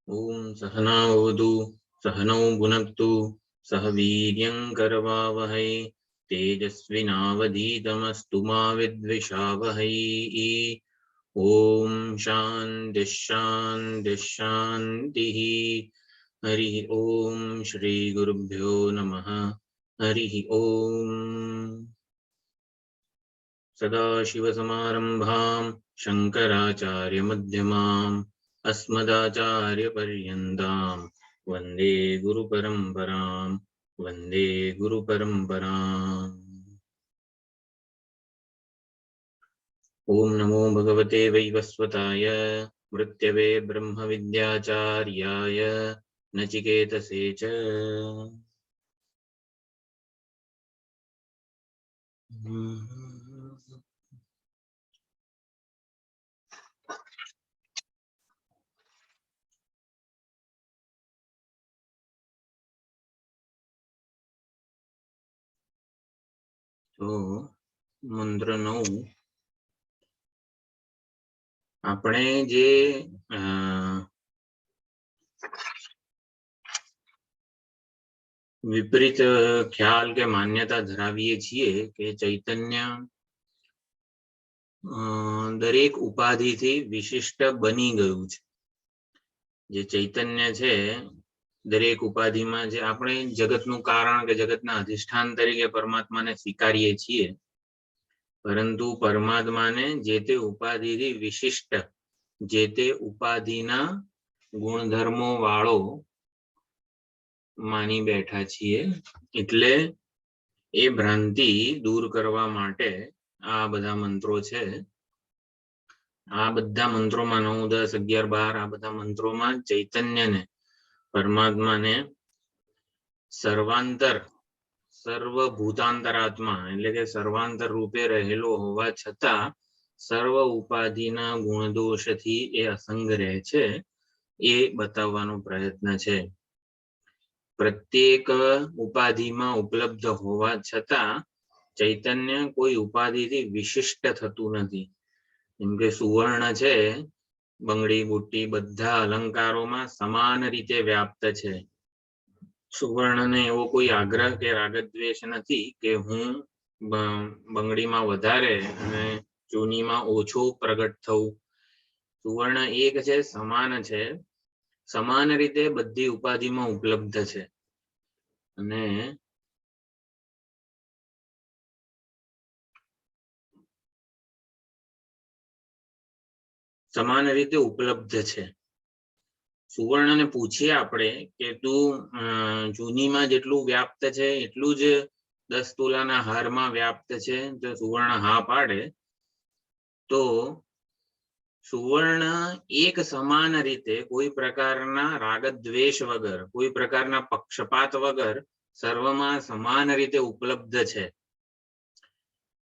ओम सहना भवतु सहनौ भुनक्तु सह वीर्यं करवावहै तेजस्विनावधीतमस्तु मा विद्विषावहै। ओम शांति शांति शांतिः। हरि ओम श्री गुरुभ्यो नमः। हरि ओम। सदाशिवसमारम्भां शङ्कराचार्यमध्यमाम् अस्मदाचार्यपर्यन्तां वन्दे गुरुपरम्परां वन्दे गुरुपरम्पराम्। ओम नमो भगवते वैवस्वताय मृत्यवे ब्रह्मविद्याचार्याय नचिकेतसे च। तो मंत्र 9 આપણે જે વિપરીત ખ્યાલ કે માન્યતા ધરાવીએ છીએ કે ચૈતન્ય દરેક ઉપાધિથી વિશિષ્ટ બની ગયું છે। જે ચૈતન્ય છે દરેક ઉપાધિમાં જે આપણે જગતનું કારણ કે જગતના અધિષ્ઠાન તરીકે પરમાત્માને સ્વીકારીએ છીએ, પરંતુ પરમાત્માને જે તે ઉપાધિથી વિશિષ્ટ જે તે ઉપાધિના ગુણધર્મો વાળો માની બેઠા છીએ। એટલે એ ભ્રાંતિ દૂર કરવા માટે આ બધા મંત્રો છે। આ બધા મંત્રોમાં 9, 10, 11, 12 આ બધા મંત્રોમાં ચૈતન્યને પરમાત્માને સર્વાંતર સર્વભૂતાંતરાત્મા એટલે કે સર્વાંતર રૂપે રહેલો હોવા છતાં સર્વ ઉપાધિના ગુણદોષથી એ અસંગ રહે છે એ બતાવવાનો પ્રયત્ન છે. પ્રત્યેક ઉપાધિમાં ઉપલબ્ધ હોવા છતાં ચૈતન્ય કોઈ ઉપાધિથી વિશિષ્ટ થતું નથી. જેમ કે સુવર્ણ છે, બંગડી બુટ્ટી બધા અલંકારોમાં સમાન રીતે વ્યાપ્ત છે. સુવર્ણને એવો કોઈ આગ્રહ કે રાગદ્વેષ નથી કે હું બંગડીમાં વધારે અને ચૂનીમાં ઓછું પ્રગટ થવું. સુવર્ણ એક છે, સમાન છે, સમાન રીતે બધી ઉપાધિમાં ઉપલબ્ધ છે અને સમાન રીતે ઉપલબ્ધ છે. સુવર્ણને પૂછીએ આપણે કે તું જૂનીમાં જેટલું વ્યાપ્ત છે એટલું જ 10 તોલાના હારમાં વ્યાપ્ત છે. જો સુવર્ણ હા પાડે તો સુવર્ણ એક સમાન રીતે કોઈ પ્રકારના રાગદ્વેષ વગર, કોઈ પ્રકારના પક્ષપાત વગર સર્વમાં સમાન રીતે ઉપલબ્ધ છે.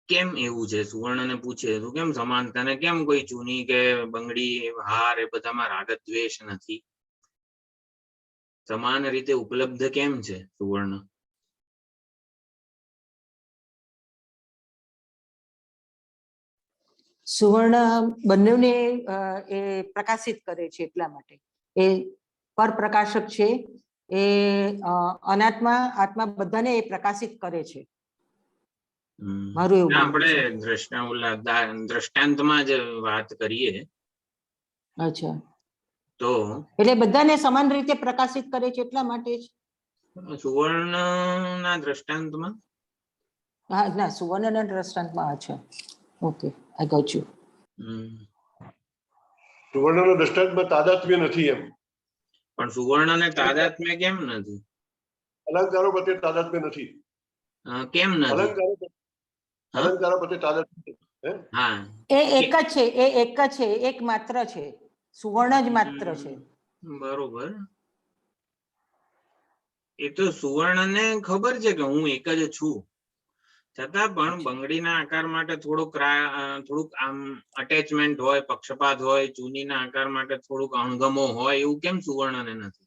કેમ એવું છે? સુવર્ણને પૂછે તો કેમ સમાનતા ને કેમ કોઈ ચૂની કે બંગડી હાર એ બધામાં રાગદ્વેષ નથી? સમાન રીતે ઉપલબ્ધ કેમ છે સુવર્ણ? સુવર્ણ બંનેને એ પ્રકાશિત કરે છે એટલા માટે. એ પરપ્રકાશક છે, એ અનાત્મા આત્મા બધાને એ પ્રકાશિત કરે છે. મારું એવું આપણે દ્રષ્ટાંતમાં જ વાત કરીએ. અચ્છા, તો એટલે બધાને સમાન રીતે પ્રકાશિત કરે છે એટલા માટે જ સુવર્ણના દ્રષ્ટાંતમાં? હા, ના, સુવર્ણના દ્રષ્ટાંતમાં. અચ્છા, ઓકે, આઈ ગોટ યુ. સુવર્ણના દ્રષ્ટાંતમાં તાદાત્મ્ય નથી એમ. પણ સુવર્ણને તાદાત્મ્ય કેમ નથી? અલંકારો પ્રત્યે તાદાત્મ્ય નથી. કેમ નથી? અલંકારો પ્રત્યે તાદાત્મ્ય. હા, એ એક જ છે, એ એક જ છે, એક માત્ર છે. સુવર્ણ જ માત્ર છે. બરોબર. એ તો સુવર્ણને ખબર છે કે હું એક જ છું, છતાં પણ બંગડીના આકાર માટે થોડુંક આમ અટેચમેન્ટ હોય, પક્ષપાત હોય, ચૂનીના આકાર માટે થોડુંક અણગમો હોય, એવું કેમ સુવર્ણને નથી?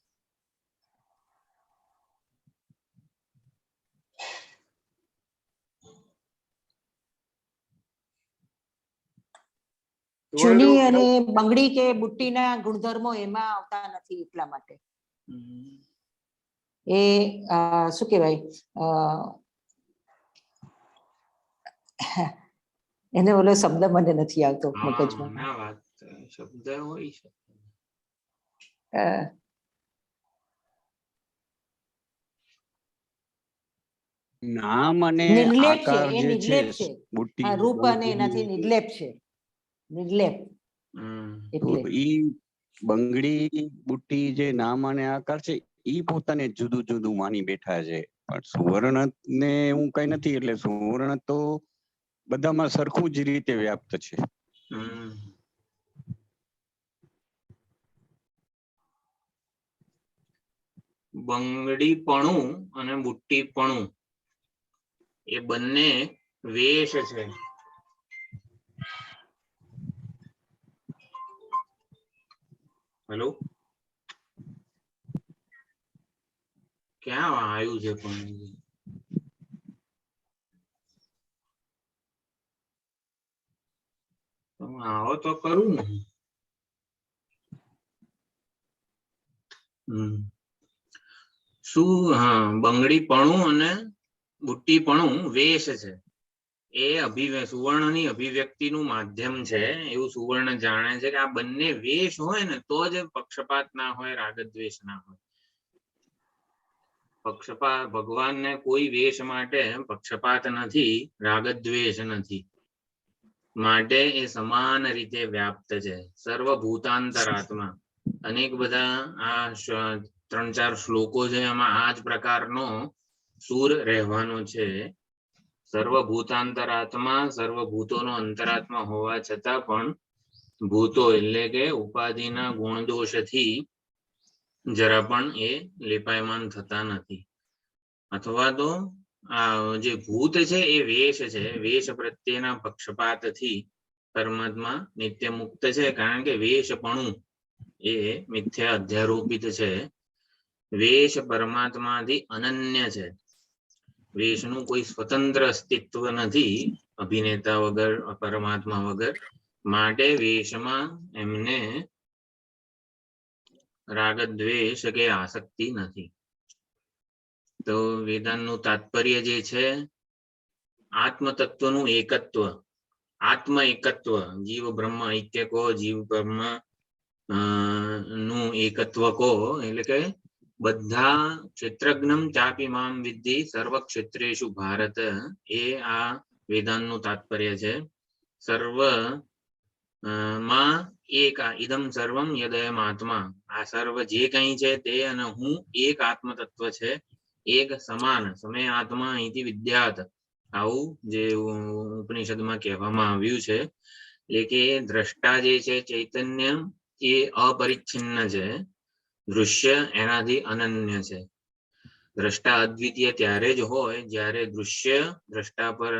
ચૂની અને બંગડી કે બુટ્ટીના ગુણધર્મો એમાં આવતા નથી એટલા માટે. એ શું કહેવાય, એને ઓલો શબ્દ મને નથી આવતો મગજમાં. ના, વાત શબ્દ હોય છે. નામ અને નિર્લેપ છે, આકાર એ જે નિર્લેપ છે. બુટ્ટી રૂપ અને એનાથી નિર્લેપ છે. નિર્લેપ એટલે ઈ બંગડી બુટ્ટી જે નામ અને આકાર છે ઈ પોતાને જુદું જુદું માની બેઠા છે. પણ સુવર્ણ ને એવું કઈ નથી. એટલે સુવર્ણ તો બધામાં સરખું જ રીતે વ્યાપ્ત છે. બંગડીપણું અને બુટ્ટીપણું એ બંને વેશ છે. હેલો, ક્યાં આવ્યું છે? પણ આવો તો કરું ને. શું? હા, બંગડીપણું અને બુટ્ટીપણું વેશ છે. એ સુવર્ણની અભિવ્યક્તિનું માધ્યમ છે એવું સુવર્ણ જાણે છે કે આ બંને વેશ હોય ને તો જ પક્ષપાત ના હોય, રાગદ્વેષ ના હોય. પક્ષપાત ભગવાનને કોઈ વેશ માટે પક્ષપાત નથી, રાગદ્વેષ નથી, માટે એ સમાન રીતે વ્યાપ્ત છે. સર્વભૂતાંતરાત્મા. અનેક બધા આ 3-4 શ્લોકો છે એમાં આ જ પ્રકારનો સૂર રહેવાનો છે. સર્વભૂતાંતરાત્મા, સર્વભૂતોનો અંતરાત્મા હોવા છતાં પણ ભૂતો એટલે કે ઉપાધિના ગુણદોષથી જરા પણ એ લેપાયમાન થતા નથી. અથવા તો આ જે ભૂત છે એ વેશ છે, વેશ પ્રત્યેના પક્ષપાતથી પરમાત્મા નિત્ય મુક્ત છે, કારણ કે વેશપણું એ મિથ્યા અધ્યારોપિત છે. વેશ પરમાત્માથી અનન્ય છે. વેશનું કોઈ સ્વતંત્ર અસ્તિત્વ નથી અભિનેતા વગર, પરમાત્મા વગર. માટે વેશમાં એમને રાગ દ્વેષ કે આસક્તિ નથી. તો વેદાંતનું તાત્પર્ય જે છે, આત્મ તત્વનું એકત્વ, આત્મ એકત્વ, જીવ બ્રહ્મ ઐક્ય કહો, જીવ બ્રહ્મ નું એકત્વ કહો, એટલે કે બધા ક્ષેત્રજ્ઞમ ચાપી મામ વિદ્ધિ સર્વ ક્ષેત્રેષુ ભારત, એ આ વેદાંતનું તાત્પર્ય છે. સર્વ માં એક ઇદમ સર્વમ યદયમ આત્મા, આ સર્વ જે કંઈ છે તે અને હું એક આત્મ તત્વ છે, એક સમાન સમય આત્મા અહીંથી વિદ્યાત, આવું જે ઉપનિષદમાં કહેવામાં આવ્યું છે. એટલે કે દ્રષ્ટા જે છે ચૈતન્ય એ અપરિચ્છિન્ન છે, દૃશ્ય એનાથી અનન્ય છે. દ્રષ્ટા અદ્વિતીય ત્યારે જ હોય જ્યારે દૃશ્ય દ્રષ્ટા પર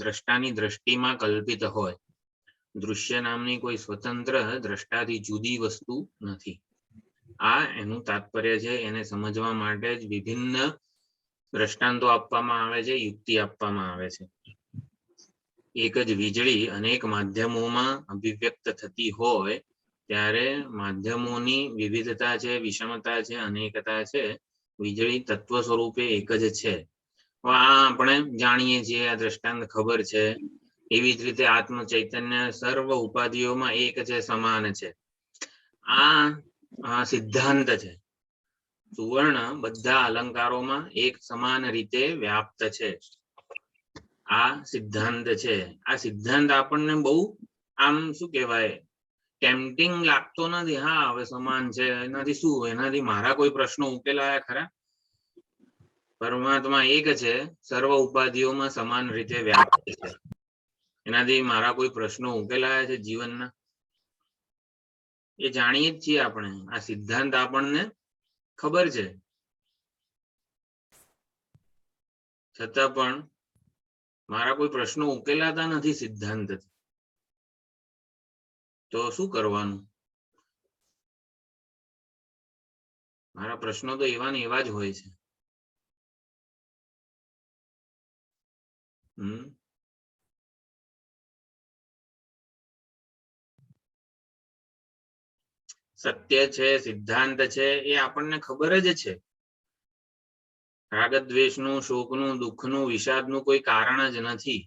દ્રષ્ટાની દ્રષ્ટિમાં કલ્પિત હોય. દૃશ્ય નામની કોઈ સ્વતંત્ર દ્રષ્ટાથી જુદી વસ્તુ નથી. આ એનું તાત્પર્ય છે. એને સમજવા માટે જ વિભિન્ન દ્રષ્ટાંતો આપવામાં આવે છે, યુક્તિ આપવામાં આવે છે. એક જ વીજળી અનેક માધ્યમોમાં અભિવ્યક્ત થતી હોય ત્યારે માધ્યમોની વિવિધતા છે, વિષમતા છે, અનેકતા છે. વીજળી તત્વ સ્વરૂપે એક જ છે. આ આપણે જાણીએ છીએ, આ દ્રષ્ટાંત ખબર છે. એવી જ રીતે આત્મ ચૈતન્ય સર્વ ઉપાધિઓમાં એક છે, સમાન છે. આ સિદ્ધાંત છે. સુવર્ણ બધા અલંકારોમાં એક સમાન રીતે વ્યાપ્ત છે. આ સિદ્ધાંત છે. આ સિદ્ધાંત આપણને બહુ આમ શું કહેવાય, ટેમ્પટિંગ લાગતો નથી. હા, હવે સમાન છે, એનાથી શું, એનાથી મારા કોઈ પ્રશ્નો ઉકેલાયા ખરા? પરમાત્મા એક છે, સર્વ ઉપાધિઓમાં સમાન રીતે વ્યાપ્ત છે. એનાથી મારા કોઈ પ્રશ્નો ઉકેલાયા છે જીવનના? એ જાણીએ જ છીએ આપણે. આ સિદ્ધાંત આપણને ખબર છે, છતાં પણ મારા કોઈ પ્રશ્નો ઉકેલાતા નથી સિદ્ધાંત. તો શું કરવાનું? મારા પ્રશ્નો તો એવા ને એવા જ હોય છે. સત્ય છે, સિદ્ધાંત છે, એ આપણને ખબર જ છે. રાગ દ્વેષનું, શોકનું, દુઃખનું, વિષાદનું કોઈ કારણ જ નથી,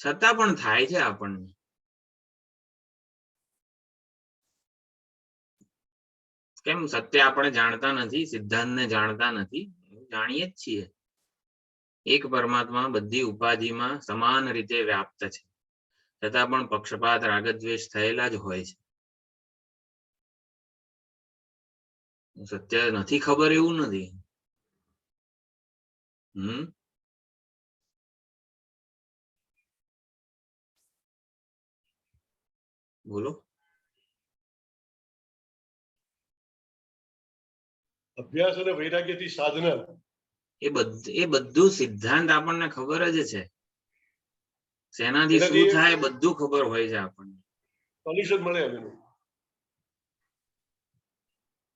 છતાં પણ થાય છે આપણને. કેમ? સત્ય આપણે જાણતા નથી, સિદ્ધાંતને જાણતા નથી, જાણીએ જ છીએ. એક પરમાત્મા બધી ઉપાધિમાં સમાન રીતે વ્યાપ્ત છે, છતાં પણ પક્ષપાત, રાગદ્વેષ થયેલા જ હોય છે. સત્ય નથી ખબર એવું નથી. બોલો. અભ્યાસ અને વૈરાગ્યથી સાધના, એ બધું સિદ્ધાંત આપણને ખબર જ છે. શેનાથી શું થાય બધું ખબર હોય છે આપણને. સોલ્યુશન મળે એનું.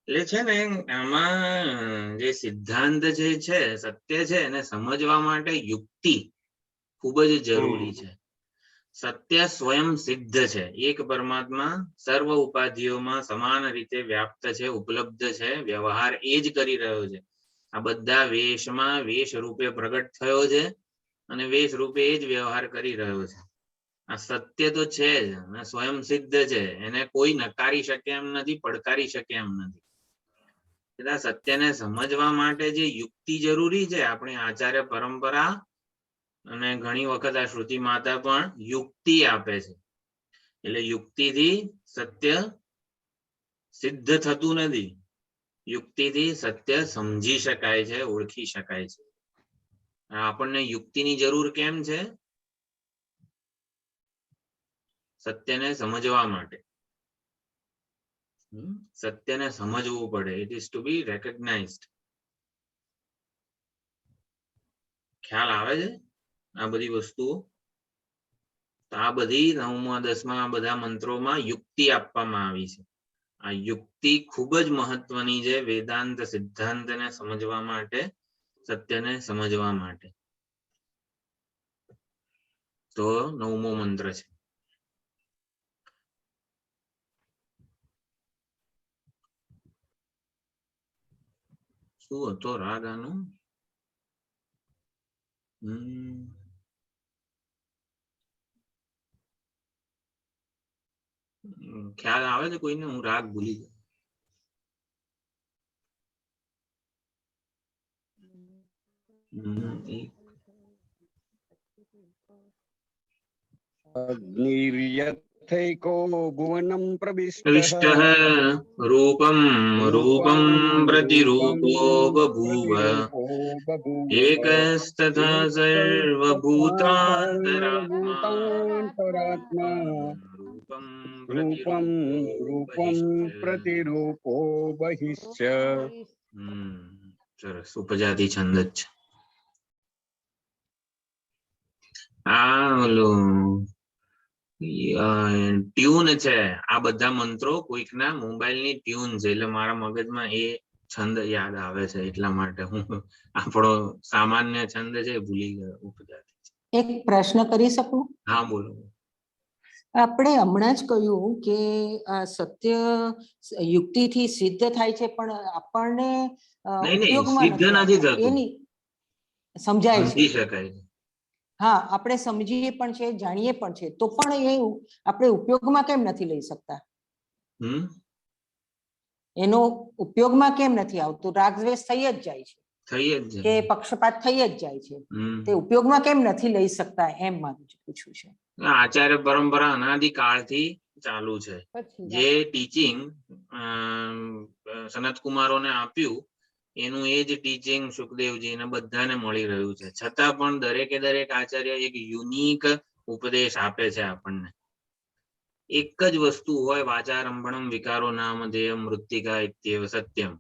એટલે છે ને, આમાં જે સિદ્ધાંત જે છે, સત્ય છે, એને સમજવા માટે યુક્તિ ખૂબ જ જરૂરી છે. સત્ય સ્વયં સિદ્ધ છે. એક પરમાત્મા સર્વ ઉપાધિઓમાં સમાન રીતે વ્યાપ્ત છે, ઉપલબ્ધ છે, વ્યવહાર એ જ કરી રહ્યો છે. આ બધા વેશમાં વેશ રૂપે પ્રગટ થયો છે અને વેશ રૂપે એ જ વ્યવહાર કરી રહ્યો છે. આ સત્ય તો છે જ, સ્વયં સિદ્ધ છે. એને કોઈ નકારી શકે એમ નથી, પડકારી શકે એમ નથી. એટલે સત્યને સમજવા માટે જે યુક્તિ જરૂરી છે, આપણી આચાર્ય પરંપરા અને ઘણી વખત આ શ્રુતિ માતા પણ યુક્તિ આપે છે. એટલે યુક્તિથી સત્ય સિદ્ધ થતું નથી. યુક્તિથી સત્ય સમજી શકાય છે, ઓળખી શકાય છે. આપણને યુક્તિની જરૂર કેમ છે? સત્યને સમજવા માટે. સત્યને સમજવું પડે. ઇટ ઇઝ ટુ બી રેકગ્નાઇઝડ. ખ્યાલ આવે છે આ બધી વસ્તુઓ? તો આ બધી 9મા 10મા બધા મંત્રોમાં યુક્તિ આપવામાં આવી છે. આ યુક્તિ ખૂબ જ મહત્વની છે વેદાંત સિદ્ધાંતને સમજવા માટે, સત્યને સમજવા માટે. તો 9મો મંત્ર છે. શું હતો રાગ આનો? ખ્યાલ આવે છે કોઈને? હું રાગ ભૂલી ગયો. અગ્નિર્યથૈકો ભુવનમ પ્રવિષ્ટઃ પ્રવિષ્ટઃ રૂપમ રૂપમ પ્રતિરૂપો બભૂવ એકસ્તથા સર્વભૂતાંતરાત્મા રૂપમ રૂપમ પ્રતિરૂપો બહિશ્ચ. સરસ, ઉપજાતિ છંદ જ છે આ. ઓલું ટ્યુન છે આ બધા મંત્રો, કોઈકના મોબાઈલની ટ્યુન છે, એટલે મારા મગજમાં એ છંદ યાદ આવે છે, એટલા માટે હું આપણો સામાન્ય છંદ છે ભૂલી ગયો. ઉપજાતિ. એક પ્રશ્ન કરી શકું? હા બોલો. આપણે હમણાં જ કહ્યું કે સત્ય યુક્તિથી સિદ્ધ થાય છે, પણ આપણને ઉપયોગમાં સિદ્ધ નથી થતું, એની સમજાય છે. સમજી શકાય છે. હા, આપણે સમજીએ પણ છે, જાણીએ પણ છે, તો પણ એ આપણે ઉપયોગમાં કેમ નથી લઈ શકતા? એનો ઉપયોગમાં કેમ નથી આવતું? રાગદ્વેષ થઈ જ જાય છે, કે પક્ષપાત થઈ જ જાય છે, તે ઉપયોગમાં કેમ નથી લઈ શકતા, એમ મારું પૂછવું છે. આચાર્ય પરંપરા અનાદિકાળથી ચાલુ છે. જે ટીચિંગ સનત કુમારોને આપ્યું એનું એ જ ટીચિંગ સુખદેવજીને બધાને મળી રહ્યું છે. છતાં પણ દરેકે દરેક આચાર્ય એક યુનિક ઉપદેશ આપે છે આપણને. એક જ વસ્તુ હોય, વાચારંભણમ વિકારો નામ ધેયમ મૃત્તિકા ઇત્યેવ સત્યમ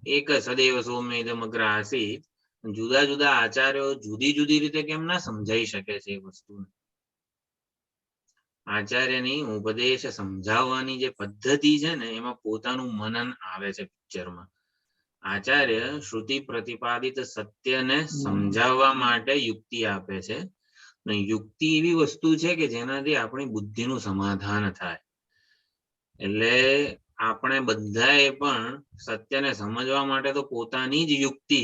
એક સદૈવ સૌમ્યદમ અગ્ર આસીત. જુદા જુદા આચાર્યો જુદી જુદી રીતે કેમ ના સમજાઈ શકે છે એ વસ્તુને? આચાર્યની ઉપદેશ સમજાવવાની જે પદ્ધતિ છે ને, એમાં પોતાનું મનન આવે છે પિક્ચરમાં. આચાર્ય શ્રુતિ પ્રતિપાદિત સત્યને સમજાવવા માટે યુક્તિ આપે છે. યુક્તિ એવી વસ્તુ છે કે જેનાથી આપણી બુદ્ધિનું સમાધાન થાય. એટલે આપણે બધાએ પણ સત્યને સમજવા માટે તો પોતાની જ યુક્તિ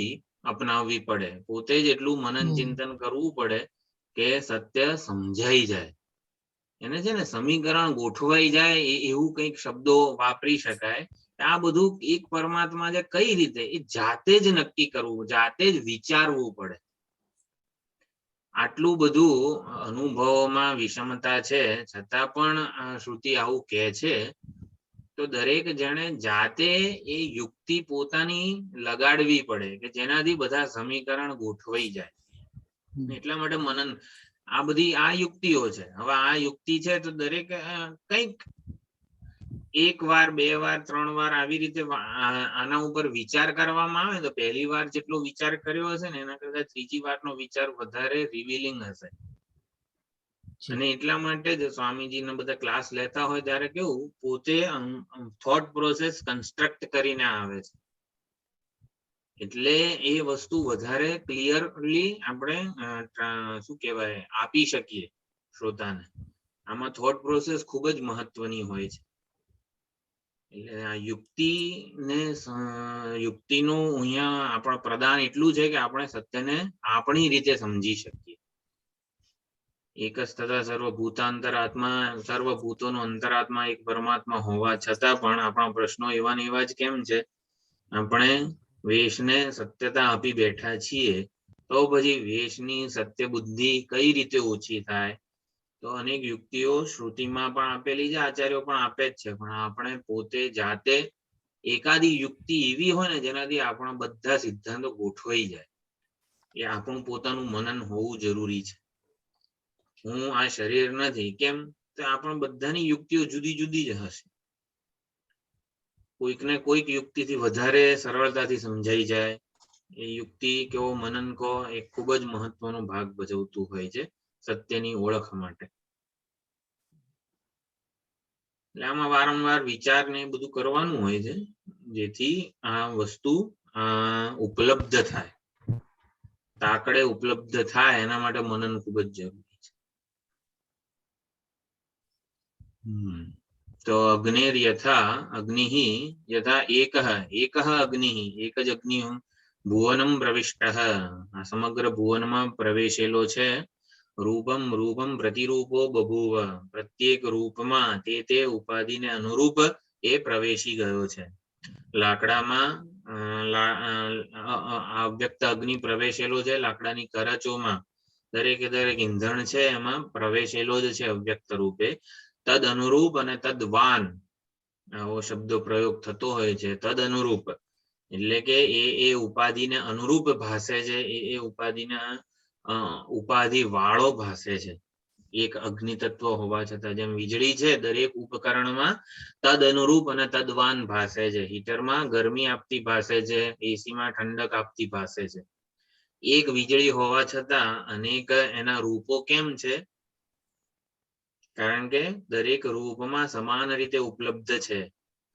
અપનાવવી પડે. પોતે જ એટલું મનન ચિંતન કરવું પડે કે સત્ય સમજાઈ જાય. એને છે ને સમીકરણ ગોઠવાઈ જાય એવું કંઈક શબ્દો વાપરી શકાય. આ બધું એક પરમાત્મા છે, કઈ રીતે એ જાતે જ નક્કી કરવું, જાતે જ વિચારવું પડે. આટલું બધું અનુભવોમાં વિષમતા છે, છતાં પણ શ્રુતિ આવું કહે છે. તો દરેક જણે જાતે એ યુક્તિ પોતાની લગાડવી પડે કે જેનાથી બધા સમીકરણ ગોઠવાઈ જાય. એટલા માટે મનન, આ બધી આ યુક્તિઓ છે. હવે આ યુક્તિ છે તો દરેક કંઈક 1 વાર 2 વાર 3 વાર આવી રીતે આના ઉપર વિચાર કરવામાં આવે તો પહેલી વાર જેટલો વિચાર કર્યો હશે ને એના કરતા ત્રીજી વારનો વિચાર વધારે રિવીલિંગ હશે. અને એટલા માટે જ સ્વામીજીના બધા ક્લાસ લેતા હોય ત્યારે કેવું પોતે થોટ પ્રોસેસ કન્સ્ટ્રક્ટ કરીને આવે છે, એટલે એ વસ્તુ વધારે ક્લિયરલી આપણે શું કહેવાય આપી શકીએ શ્રોતાને. આમાં થોટ પ્રોસેસ ખૂબ જ મહત્વની હોય છે. એટલે આ યુક્તિનું અહીંયા આપણા પ્રદાન એટલું છે કે આપણે સત્યને આપણી રીતે સમજી શકીએ. એક જ તથા સર્વભૂતાંતરાત્મા, સર્વભૂતોનો અંતરાત્મા એક પરમાત્મા હોવા છતાં પણ આપણા પ્રશ્નો એવા ને એવા જ કેમ છે? આપણે વેશને સત્યતા આપી બેઠા છીએ, તો પછી વેશની સત્ય બુદ્ધિ કઈ રીતે ઓછી થાય? તો અનેક યુક્તિઓ શ્રુતિમાં પણ આપેલી છે, આચાર્યો પણ આપે જ છે, પણ આપણે પોતે જાતે એકાદી યુક્તિ એવી હોય ને જેનાથી આપણા બધા સિદ્ધાંતો ગોઠવાઈ જાય, એ આપણું પોતાનું મનન હોવું જરૂરી છે. હું આ શરીર નથી કેમ? તો આપણા બધાની યુક્તિઓ જુદી જુદી જ હશે. કોઈકને કોઈક યુક્તિથી વધારે સરળતાથી સમજાઈ જાય, એ યુક્તિ કેવો મનન કહો એ ખૂબ જ મહત્વનો ભાગ ભજવતું હોય છે સત્યની ઓળખ માટે. એટલે આમાં વારંવાર વિચાર ને બધું કરવાનું હોય છે જેથી આ વસ્તુ ઉપલબ્ધ થાય, તાકડે ઉપલબ્ધ થાય એના માટે મનન ખૂબ જ જરૂરી છે. તો અગ્નિર યથા અગ્નિ યથા એકઃ અગ્નિ, એક જ અગ્નિ ભુવનમ પ્રવિષ્ટ, આ સમગ્ર ભુવનમાં પ્રવેશેલો છે. રૂપમ રૂપમ પ્રતિરૂપો બભૂવ, પ્રત્યેક રૂપમાં તે ઉપાધિને અનુરૂપ એ પ્રવેશી ગયો છે. લાકડામાં અવ્યક્ત અગ્નિ પ્રવેશેલો છે, લાકડાની કરચોમાં દરેક ઈંધણ છે એમાં પ્રવેશેલો જ છે અવ્યક્ત રૂપે. તદ અનુરૂપ અને તદવાન આવો શબ્દો પ્રયોગ થતો હોય છે. તદ અનુરૂપ એટલે કે એ ઉપાધિને અનુરૂપ ભાષે છે, એ ઉપાધિના ઉપાધિ વાળો ભાષે છે. એક અગ્નિ તત્વ હોવા છતાં જેમ વીજળી છે દરેક ઉપકરણમાં તદ અનુરૂપ અને તદવાન ભાષે છે. હીટરમાં ગરમી આપતી ભાષે છે, એસીમાં ઠંડક આપતી ભાષે છે. એક વીજળી હોવા છતાં અનેક એના રૂપો કેમ છે? કારણ કે દરેક રૂપમાં સમાન રીતે ઉપલબ્ધ છે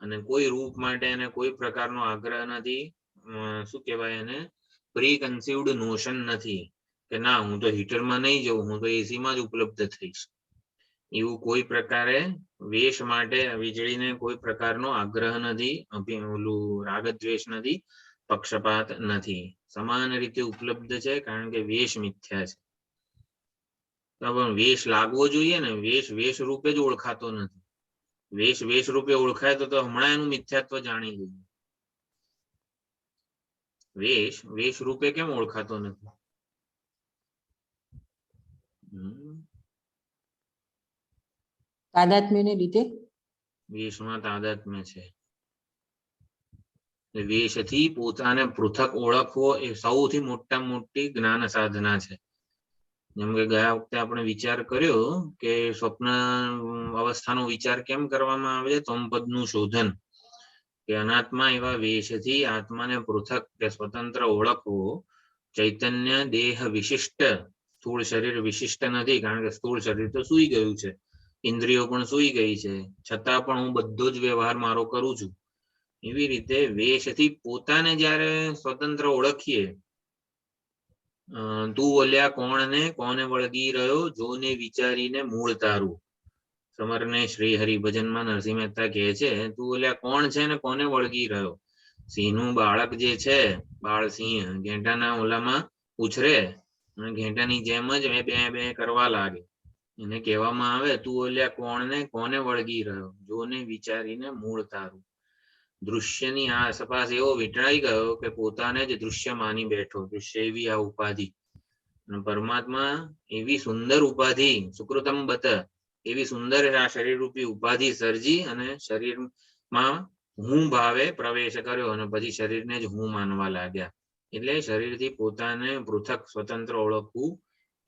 અને કોઈ રૂપ માટે એને કોઈ પ્રકારનો આગ્રહ નથી. શું કહેવાય એને? પ્રી કન્સીવડ નોશન નથી કે ના હું તો હીટરમાં નહીં જઉં, હું તો એસીમાં જ ઉપલબ્ધ થઈશ. એવું કોઈ પ્રકારે વેશ માટે વીજળીને કોઈ પ્રકારનો આગ્રહ નથી, ઓલું રાગદ્વેષ નથી, પક્ષપાત નથી. સમાન રીતે ઉપલબ્ધ છે કારણ કે વેશ મિથ્યા છે. પણ વેશ લાગવો જોઈએ ને, વેશ રૂપે જ ઓળખાતો નથી. વેશ રૂપે ઓળખાય તો હમણાં એનું મિથ્યાત્વ જાણી લઈએ. વેશ રૂપે કેમ ઓળખાતો નથી? તાદાત્મ્યને લીધે વેશમાં તાદાત્મ્ય છે. વેશથી પોતાને પૃથક ઓળખવો એ સૌથી મોટી જ્ઞાન સાધના છે. જેમ કે ગયા વખતે આપણે વિચાર કર્યો કે સ્વપ્ન અવસ્થાનો વિચાર કેમ કરવામાં આવે છે? તમપદનું શોધન, કે અનાત્મા એવા વેશથી આત્માને પૃથક કે સ્વતંત્ર ઓળખવો. ચૈતન્ય દેહ વિશિષ્ટ, સ્થૂળ શરીર વિશિષ્ટ નથી, કારણ કે સ્થૂળ શરીર તો સૂઈ ગયું છે, ઇન્દ્રિયો પણ સૂઈ ગઈ છે, છતાં પણ હું બધો જ વ્યવહાર મારો કરું છું. એવી રીતે વેશથી પોતાને જ્યારે સ્વતંત્ર ઓળખીએ, તું ઓલ્યા કોણને કોને વળગી રહ્યો, જોને વિચારીને મૂળ તારું. સમરને શ્રી હરિભજનમાં નરસિંહ મહેતા કહે છે તું ઓલ્યા કોણ છે ને કોને વળગી રહ્યો? સિંહનું બાળક જે છે, બાળસિંહ ઘેટાના ઓલામાં ઉછરે અને ઘેટાની જેમ જ બે કરવા લાગે. એને કહેવામાં આવે તું ઓલ્યા કોણને કોને વળગી રહ્યો, જોને વિચારીને મૂળ તારું. દૃશ્યની આસપાસ એવો વીંટળાઈ ગયો કે પોતાને જ દૃશ્ય માની બેઠો. દૃશ્ય એવી આ ઉપાધિ, પરમાત્મા એવી સુંદર ઉપાધિ, સુકૃતમ બત, એવી સુંદર આ શરીર રૂપી ઉપાધિ સર્જી અને શરીરમાં હું ભાવે પ્રવેશ કર્યો અને પછી શરીરને જ હું માનવા લાગ્યા. એટલે શરીરથી પોતાને પૃથક સ્વતંત્ર ઓળખવું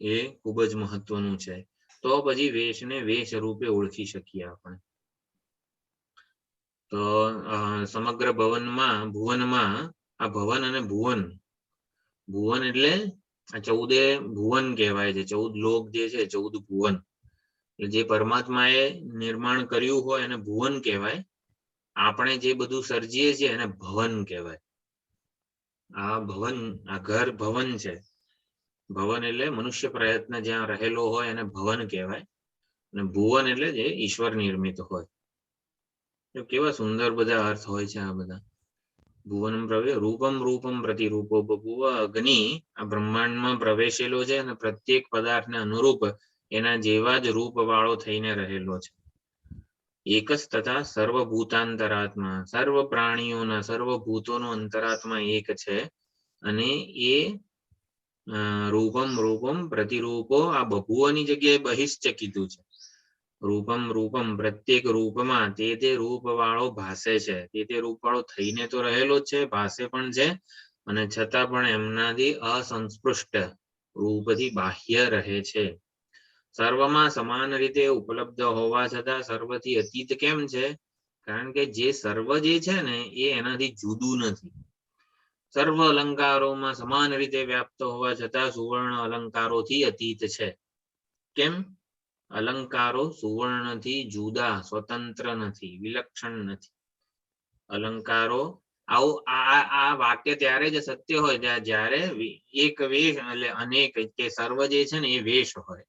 એ ખૂબ જ મહત્વનું છે. તો પછી વેશને વેશ રૂપે ઓળખી શકીએ આપણે. તો સમગ્ર ભુવનમાં આ ભવન અને ભુવન એટલે આ 14 ભુવન કહેવાય છે. 14 લોક જે છે, 14 ભુવન. જે પરમાત્માએ નિર્માણ કર્યું હોય એને ભુવન કહેવાય. આપણે જે બધું સર્જીએ છીએ એને ભવન કહેવાય. આ ભવન, આ ઘર ભવન છે. ભવન એટલે મનુષ્ય પ્રયત્ન જ્યાં રહેલો હોય એને ભવન કહેવાય. અને ભુવન એટલે જે ઈશ્વર નિર્મિત હોય. કેવા સુંદર બધા અર્થ હોય છે આ બધા. ભુવનમ પ્રવેશ, રૂપમ પ્રતિરૂપો બભૂવ. અગ્નિ આ બ્રહ્માંડમાં પ્રવેશેલો છે અને પ્રત્યેક પદાર્થને અનુરૂપ એના જેવા જ રૂપ વાળો થઈને રહેલો છે. એક જ તથા સર્વભૂતાંતરાત્મા, સર્વ પ્રાણીઓના સર્વભૂતોનો અંતરાત્મા એક છે. અને એ રૂપમ પ્રતિરૂપો, આ બભૂવની જગ્યાએ બહિશ્ચ કીધું છે. રૂપમ પ્રત્યેક રૂપમાં તે રૂપ વાળો ભાસે છે. તે રૂપ વાળો થઈને તો રહેલો જ છે, ભાસે પણ છે, અને છતાં પણ એમનાથી અસંસ્પૃષ્ટ રૂપથી બાહ્ય રહે છે. સર્વમાં સમાન રીતે ઉપલબ્ધ હોવા છતાં સર્વથી અતીત કેમ છે? કારણ કે જે સર્વ જે છે ને એ એનાથી જુદું નથી. સર્વ અલંકારોમાં સમાન રીતે વ્યાપ્ત હોવા છતાં સુવર્ણ અલંકારોથી અતીત છે. કેમ? અલંકારો સુવર્ણથી જુદા, સ્વતંત્ર નથી, વિલક્ષણ નથી. અલંકારો આવું આ વાક્ય ત્યારે જ સત્ય હોય જ્યારે એક વેશ એટલે અનેક કે સર્વ જે છે ને એ વેશ હોય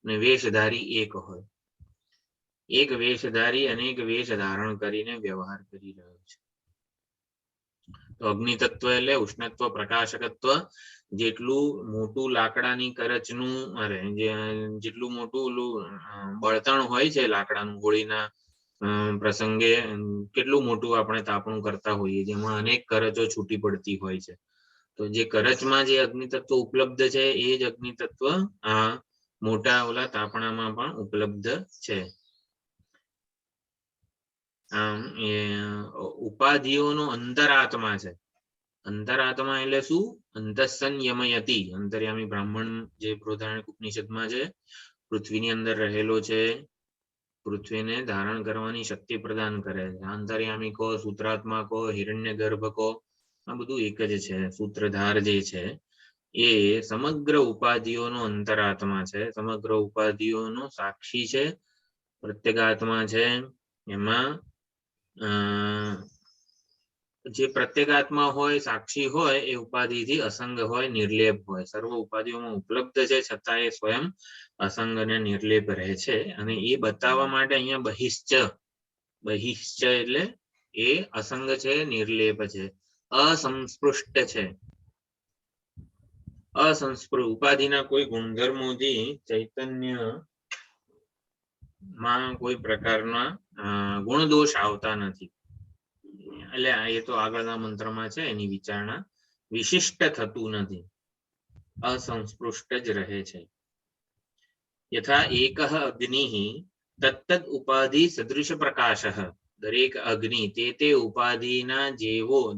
અને વેશધારી એક હોય. એક વેશધારી અનેક વેશ ધારણ કરીને વ્યવહાર કરી રહ્યો છે. તો અગ્નિ તત્વ એટલે ઉષ્ણત્વ, પ્રકાશકત્વ. જેટલું મોટું લાકડાની કરચનું જેટલું મોટું બળતણ હોય છે લાકડાનું, હોળીના પ્રસંગે કેટલું મોટું આપણે તાપણું કરતા હોઈએ, જેમાં અનેક કરચો છૂટી પડતી હોય છે. તો જે કરચમાં જે અગ્નિ તત્વ ઉપલબ્ધ છે એ જ અગ્નિ તત્વ આ મોટા ઓલા તાપણામાં પણ ઉપલબ્ધ છે. આમ ઉપાધિઓનો અંતરાત્મા છે. અંતરાત્મા એટલે શું? અંતસ્સન યમયતિ. અંતર્યામી બ્રાહ્મણ જે બૃહદારણ્યક ઉપનિષદમાં છે, પૃથ્વીની અંદર રહેલો છે, પૃથ્વીને ધારણ કરવાની શક્તિ પ્રદાન કરે છે. અંતર્યામી કો, સૂત્રાત્મા કો, હિરણ્ય ગર્ભ કો, આ બધું એક જ છે. સૂત્રધાર જે છે એ સમગ્ર ઉપાધિઓનો અંતરાત્મા છે, સમગ્ર ઉપાધિઓનો સાક્ષી છે, પ્રત્યેગાત્મા છે. એમાં જે પ્રત્યેગાત્મા હોય, સાક્ષી હોય, એ ઉપાધિથી અસંગ હોય, નિર્લેપ હોય. સર્વ ઉપાધિઓમાં ઉપલબ્ધ છે છતાં એ સ્વયં અસંગ અને નિર્લેપ રહે છે. અને એ બતાવવા માટે અહીંયા બહિશ્ચ, બહિશ્ચ એટલે એ અસંગ છે, નિર્લેપ છે, અસંસ્પૃષ્ટ છે. અસંસ્પૃષ્ટ ઉપાધિના કોઈ ગુણધર્મોથી ચૈતન્ય માં કોઈ પ્રકારના ગુણદોષ આવતા નથી. એટલે એ તો આગળના મંત્રમાં છે એની વિચારણા. વિશિષ્ટ થતું નથી, અસંસ્પૃષ્ટ જ રહે છે. યથા એકઃ અગ્નિઃ તત્તદ ઉપાધિ સદૃશ પ્રકાશઃ. દરેક અગ્નિ તે ઉપાધિના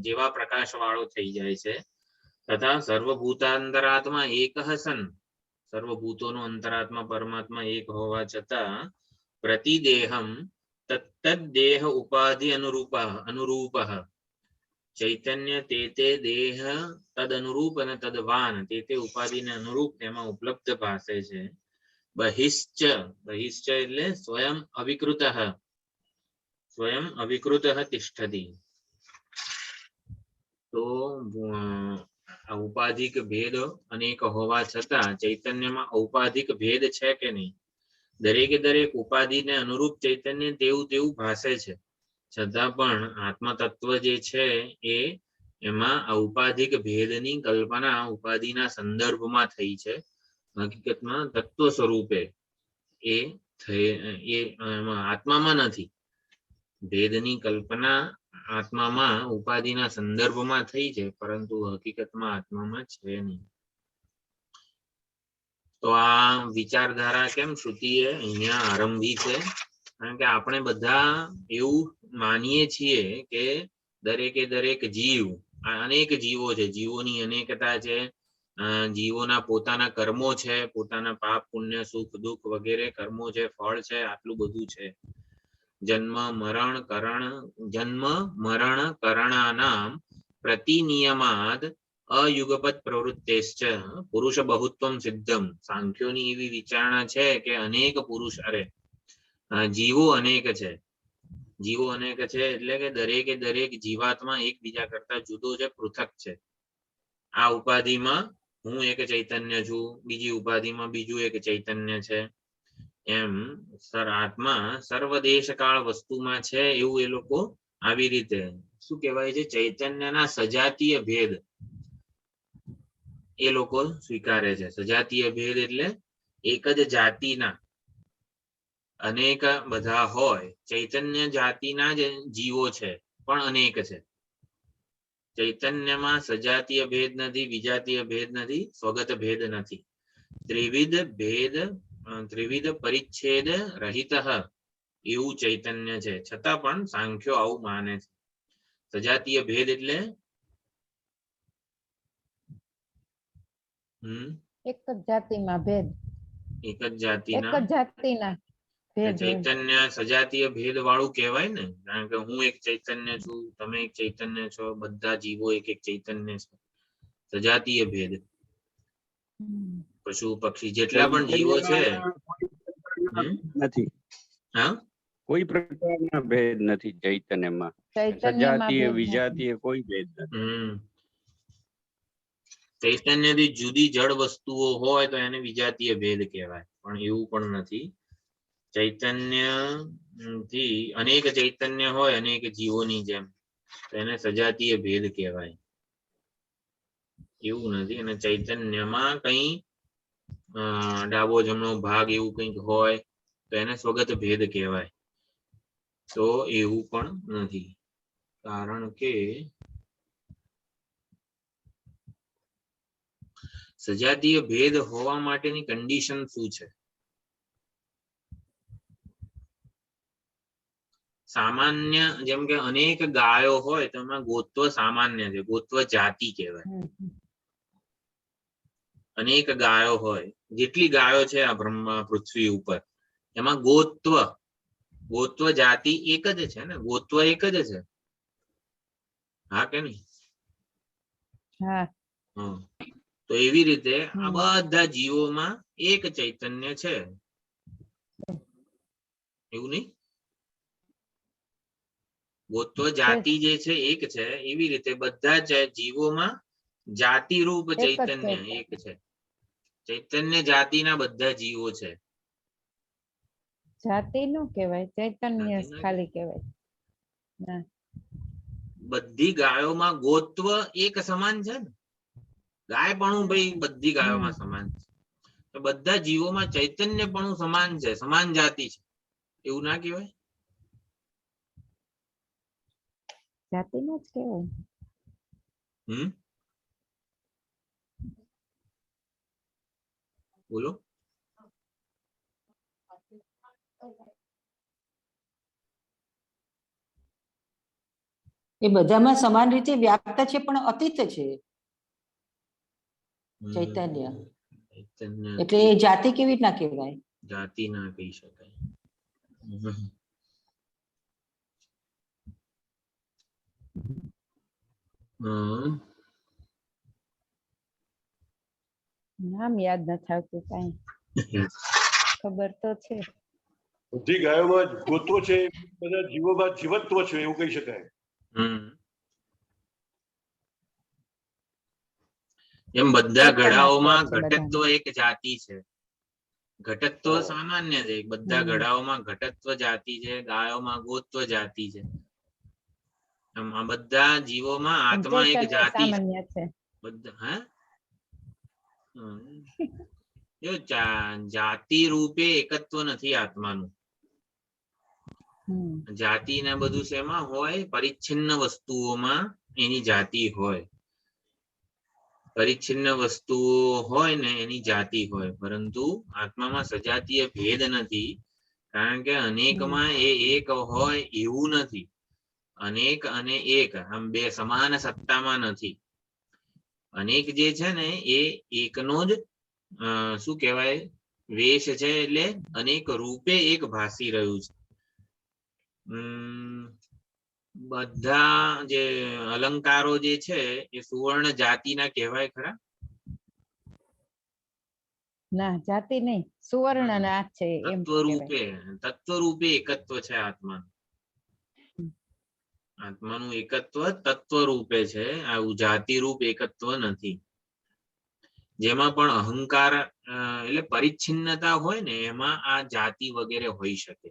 જેવા પ્રકાશ વાળો થઈ જાય છે. તથા સર્વભૂતાંતરાત્મા એકઃ સન. સર્વભૂતોનો અંતરાત્મા પરમાત્મા એક હોવા છતાં પ્રતિદેહમ તત્તદ દેહ ઉપાધિ અનુરૂપ. ચૈતન્ય તે દેહ તદ અનુરૂપ અને તદવાન તે ઉપાધિને અનુરૂપ તેમાં ઉપલબ્ધ ભાસે છે. બહિશ્ચ, બહિશ્ચ એટલે સ્વયં અવિકૃત, સ્વયં અવિકૃત તિષ્ઠતિ. તો ઔપાધિક ભેદ અનેક હોવા છતાં ચૈતન્યમાં ઔપાધિક ભેદ છે કે નહીં? દરેકે દરેક ઉપાધિને અનુરૂપ ચૈતન્ય તેવું ભાસે છે. છતાં પણ આત્મા તત્વ જે છે એ એમાં ઔપાધિક ભેદની કલ્પના ઉપાધિના સંદર્ભમાં થઈ છે. હકીકતમાં તત્વ સ્વરૂપે એ આત્મામાં નથી. ભેદની કલ્પના આત્મામાં ઉપાધિના સંદર્ભમાં થઈ છે, પરંતુ હકીકતમાં આત્મામાં છે નહીં. તો આ વિચારધારા કેમ શ્રુતિએ અહીંયા આરંભી છે? કારણ કે આપણે બધા એવું માનીએ છીએ કે દરેકે દરેક જીવ, અનેક જીવો છે, જીવોની અનેકતા છે, જીવોના પોતાના કર્મો છે, પોતાના પાપ પુણ્ય સુખ દુઃખ વગેરે કર્મો છે, ફળ છે, આટલું બધું છે. જન્મ મરણ કરણાનામ પ્રતિનિયમાદ અયુગપત પ્રવૃત્તેશ્ચ પુરુષ બહુત્વમ સિદ્ધમ. સાંખ્યોની એવી વિચારણા છે કે અનેક પુરુષ જીવો અનેક છે. જીવો અનેક છે એટલે કે દરેકે દરેક જીવાત્મા એકબીજા કરતા જુદો છે, પૃથક છે. આ ઉપાધિમાં હું એક ચૈતન્ય છું, બીજી ઉપાધિમાં બીજું એક ચૈતન્ય છે. એમ આત્મા સર્વદેશ કાળ વસ્તુમાં છે એવું એ લોકો આવી રીતે શું કહેવાય છે, ચૈતન્યના સજાતીય ભેદ એ લોકો સ્વીકારે છે. સજાતીય ભેદ એટલે એક જ જાતિના અનેક બધા હોય. ચૈતન્ય જાતિના જ જીવો છે પણ અનેક છે. ચૈતન્યમાં સજાતીય ભેદ નથી, વિજાતીય ભેદ નથી, સ્વગત ભેદ નથી. ત્રિવિધ પરિચ્છેદ રહિત એવું ચૈતન્ય છે. છતાં પણ સાંખ્યો આવું માને છે. સજાતીય ભેદ એટલે એક જ જાતિમાં ભેદ, એક જ જાતિના ભેદ હોય. ચૈતન્ય સજાતીય ભેદ વાળું કહેવાય ને, કારણ કે હું એક ચૈતન્ય છું, તમે એક ચૈતન્ય છો, બધા જીવો એક એક ચૈતન્ય છે. સજાતીય ભેદ, હમ. પશુ પક્ષી જેટલા પણ જીવો છે. નથી, હા, કોઈ પ્રકારના ભેદ નથી ચૈતન્યમાં. ચૈતન્યમાં સજાતીય ભેદ નથી. વિજાતીય કોઈ ભેદ નથી. ચૈતન્યથી જુદી જળ વસ્તુઓ હોય તો એને વિજાતીય ભેદ કહેવાય, પણ એવું પણ નથી. ચૈતન્ય થી અનેક ચૈતન્ય હોય અનેક જીવોની જેમ, તો એને સજાતીય ભેદ કહેવાય. એવું નથી. અને ચૈતન્યમાં કઈ ડાબો જમણો ભાગ એવું કંઈક હોય તો એને સ્વગત ભેદ કહેવાય. તો એવું પણ નથી, કારણ કે સજાતીય ભેદ હોવા માટેની કન્ડિશન શું છે? સામાન્ય, જેમ કે અનેક ગાયો હોય તો એમાં ગોત્વ સામાન્ય છે, ગોત્વ જાતિ કહેવાય. અનેક ગાયો હોય, જેટલી ગાયો છે આ બ્રહ્મા પૃથ્વી ઉપર, એમાં ગોત્વ જાતિ એક જ છે ને, ગોત્વ એક જ છે. હા કે નહીં? હા. તો એવી રીતે આ બધા જીવોમાં એક ચૈતન્ય છે, એવું નહીં? ગોત્વ જાતિ જે છે એક છે, એવી રીતે બધા જ જીવોમાં જાતિ રૂપ એક જ ચૈતન્ય એક છે. ચૈતન્ય જાતિના બધા જીવો છે. જાતિ નું કહેવાય, ચૈતન્ય જાતિ ના ખાલી કહેવાય. ના. બધી ગાયોમાં ગોત્વ એક સમાન છે ને, ગાય પણ ભાઈ બધી ગાયોમાં સમાન છે. તો બધા જીવોમાં ચૈતન્ય પણ સમાન છે, સમાન જાતિ છે, એવું ના કહેવાય? જાતિનું જ કહેવાય. બોલો. એ બધામાં સમાન રીતે વ્યાપ્ત છે, પણ અતીત છે ચૈતન્ય. એટલે એ જાતિ કેવી રીતના કહેવાય? જાતિ ના કહી શકાય. નામ યાદ નથી આવતું કઈ. ખબર તો છે. બધી ગાયોમાં ગોત્વ છે, બધા જીવોમાં જીવત્વ છે, એવું કહી શકાય. એમ બધા ઘડાઓમાં ઘટત્વ એક જાતિ છે. ઘટત્વ સામાન્ય છે, બધા ઘડાઓમાં ઘટત્વ જાતિ છે, ગાયોમાં ગોત્વ જાતિ છે. આ બધા જીવોમાં આત્મા એક જાતિ છે. બધા જાતિ રૂપે એકત્વ નથી આત્માનું. જાતિ ને બધું શેમાં હોય? પરિચ્છિન્ન વસ્તુઓમાં એની જાતિ હોય. પરિચ્છિન્ન વસ્તુઓ હોય ને એની જાતિ હોય, પરંતુ આત્મામાં સજાતીય ભેદ નથી, કારણ કે અનેકમાં એ એક હોય એવું નથી. અનેક અને એક આમ બે સમાન સત્તામાં નથી. અનેક જે છે ને એ એકનો જ શું કહેવાય વેશ છે, એટલે અનેક રૂપે એક ભાસી રહ્યું છે. બધા જે અલંકારો જે છે એ સુવર્ણ જાતિના કહેવાય ખરા? ના, જાતિ નહીં, સુવર્ણ ના છે. તત્વ રૂપે એકત્વ છે આત્મા. આત્માનું એકત્વ તત્વ રૂપે છે, આવું જાતિ રૂપ એકત્વ નથી. જેમાં પણ અહંકાર એટલે પરિચ્છિન્નતા હોય ને એમાં આ જાતિ વગેરે હોઈ શકે.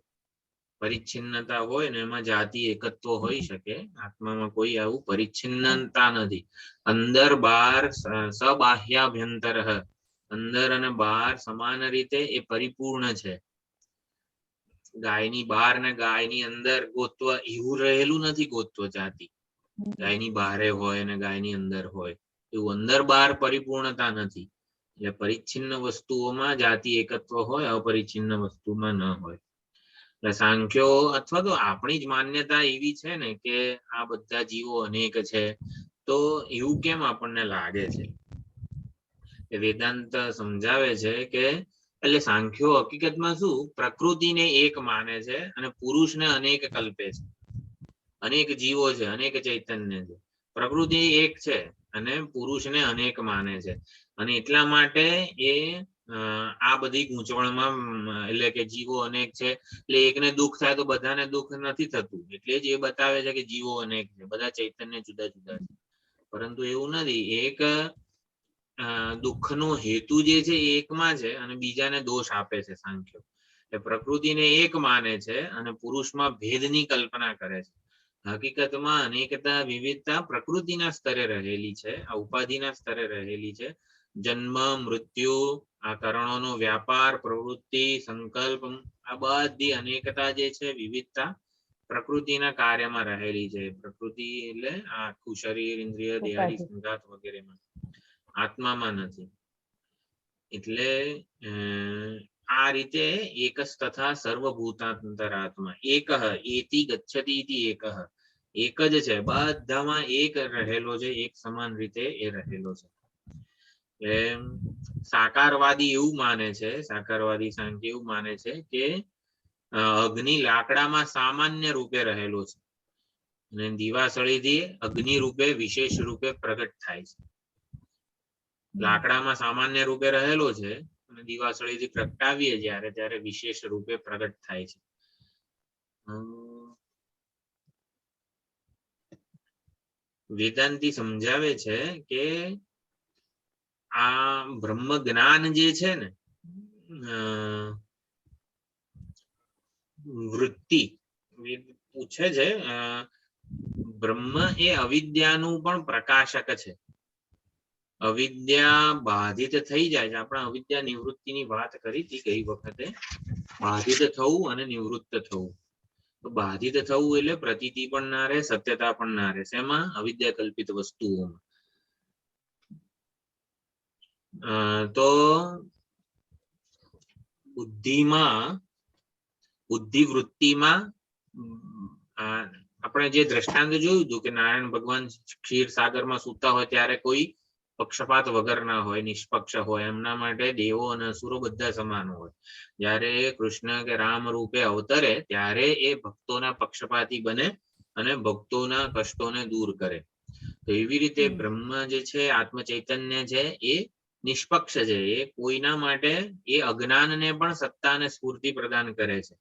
પરિચ્છિન્નતા હોય ને એમાં જાતિ એકત્વ હોઈ શકે. આત્મામાં કોઈ આવું પરિચ્છિન્નતા નથી. અંદર બહાર સબાહ્યાભ્યંતર, અંદર અને બહાર સમાન રીતે એ પરિપૂર્ણ છે. ગાયની બહાર ને ગાયની અંદર ગોત્વ એવું રહેલું નથી. ગોત્વ જાતિ ગાયની બહારે હોય ને ગાયની અંદર હોય એવું અંદર બહાર પરિપૂર્ણતા નથી. એટલે પરિચ્છિન્ન વસ્તુઓમાં જાતિ એકત્વ હોય, અપરિચ્છિન્ન વસ્તુમાં ન હોય. એટલે સાંખ્યો અથવા તો આપણી જ માન્યતા એવી છે ને કે આ બધા જીવો અનેક છે, તો એવું કેમ આપણને લાગે છે? વેદાંત સમજાવે છે કે એટલે સાંખ્યો હકીકતમાં શું પ્રકૃતિને એક માને છે અને પુરુષને અનેક કલ્પે છે. અનેક જીવો છે, અનેક ચૈતન્ય છે. પ્રકૃતિ એક છે અને પુરુષને અનેક માને છે, અને એટલા માટે એ આ બધી ગૂંચવણમાં એટલે કે જીવો અનેક છે એટલે એકને દુઃખ થાય તો બધાને દુઃખ નથી થતું, એટલે જ એ બતાવે છે કે જીવો અનેક છે, બધા ચૈતન્ય જુદા જુદા છે. પરંતુ એવું નથી, એક દુઃખનો હેતુ જે છે એ એકમાં છે અને બીજાને દોષ આપે છે સાંખ્યો. એ પ્રકૃતિને એક માને છે અને પુરુષમાં ભેદની કલ્પના કરે છે. હકીકતમાં અનેકતા વિવિધતા પ્રકૃતિના સ્તરે રહેલી છે, આ ઉપાધિના સ્તરે રહેલી છે. જન્મ, મૃત્યુ, આ કરણોનો વ્યાપાર, પ્રવૃત્તિ, સંકલ્પ, આ બધી અનેકતા જે છે, વિવિધતા પ્રકૃતિના કાર્યમાં રહેલી છે. પ્રકૃતિ એટલે આખું શરીર, ઇન્દ્રિય, દેહાદી, સંઘાત વગેરેમાં, આત્મામાં નથી. એટલે આ રીતે એકસ તથા સર્વભૂતાંતરાત્મા એકઃ એતિ ગચ્છતિ ઇતિ એકઃ, એક જ છે, બધામાં એક રહેલો છે, એક સમાન રીતે એ રહેલો છે. સાકારવાદી એવું માને છે, સાકારવાદી સાંખ્ય એવું માને છે કે અગ્નિ લાકડામાં સામાન્ય રૂપે રહેલો છે અને દિવાસળીથી અગ્નિ રૂપે વિશેષ રૂપે પ્રગટ થાય છે. લાકડામાં સામાન્ય રૂપે રહેલો છે અને દિવાસળીથી પ્રગટાવીએ જ્યારે ત્યારે વિશેષ રૂપે પ્રગટ થાય છે. વેદાંતિ સમજાવે છે કે આ બ્રહ્મ જ્ઞાન જે છે ને, વૃત્તિ પૂછે છે, બ્રહ્મ એ અવિદ્યાનું પણ પ્રકાશક છે. અવિદ્યા બાધિત થઈ જાય છે. આપણે અવિદ્યા નિવૃત્તિની વાત કરી હતી ગઈ વખતે, બાધિત થવું અને નિવૃત્ત થવું. તો બાધિત થવું એટલે પ્રતીતિ પણ ના રહે, સત્યતા પણ ના રહે. શેમાં? અવિદ્યા કલ્પિત વસ્તુઓમાં. તો બુદ્ધિવૃત્તિમાં આપણે જે દ્રષ્ટાંત જોયું હતું કે નારાયણ ભગવાન ક્ષીર સાગરમાં સૂતા હોય ત્યારે કોઈ પક્ષપાત વગરના હોય, નિષ્પક્ષ હોય. એમના માટે દેવો અને અસુરો બધા સમાન હોય. જ્યારે કૃષ્ણ કે રામ રૂપે અવતરે ત્યારે એ ભક્તોના પક્ષપાતી બને અને ભક્તોના કષ્ટોને દૂર કરે. તો એવી રીતે બ્રહ્મ જે છે, આત્મ ચૈતન્ય છે, એ નિષ્પક્ષ છે. એ કોઈના માટે એ અજ્ઞાનને પણ સત્તા અને સ્ફૂર્તિ પ્રદાન કરે છે.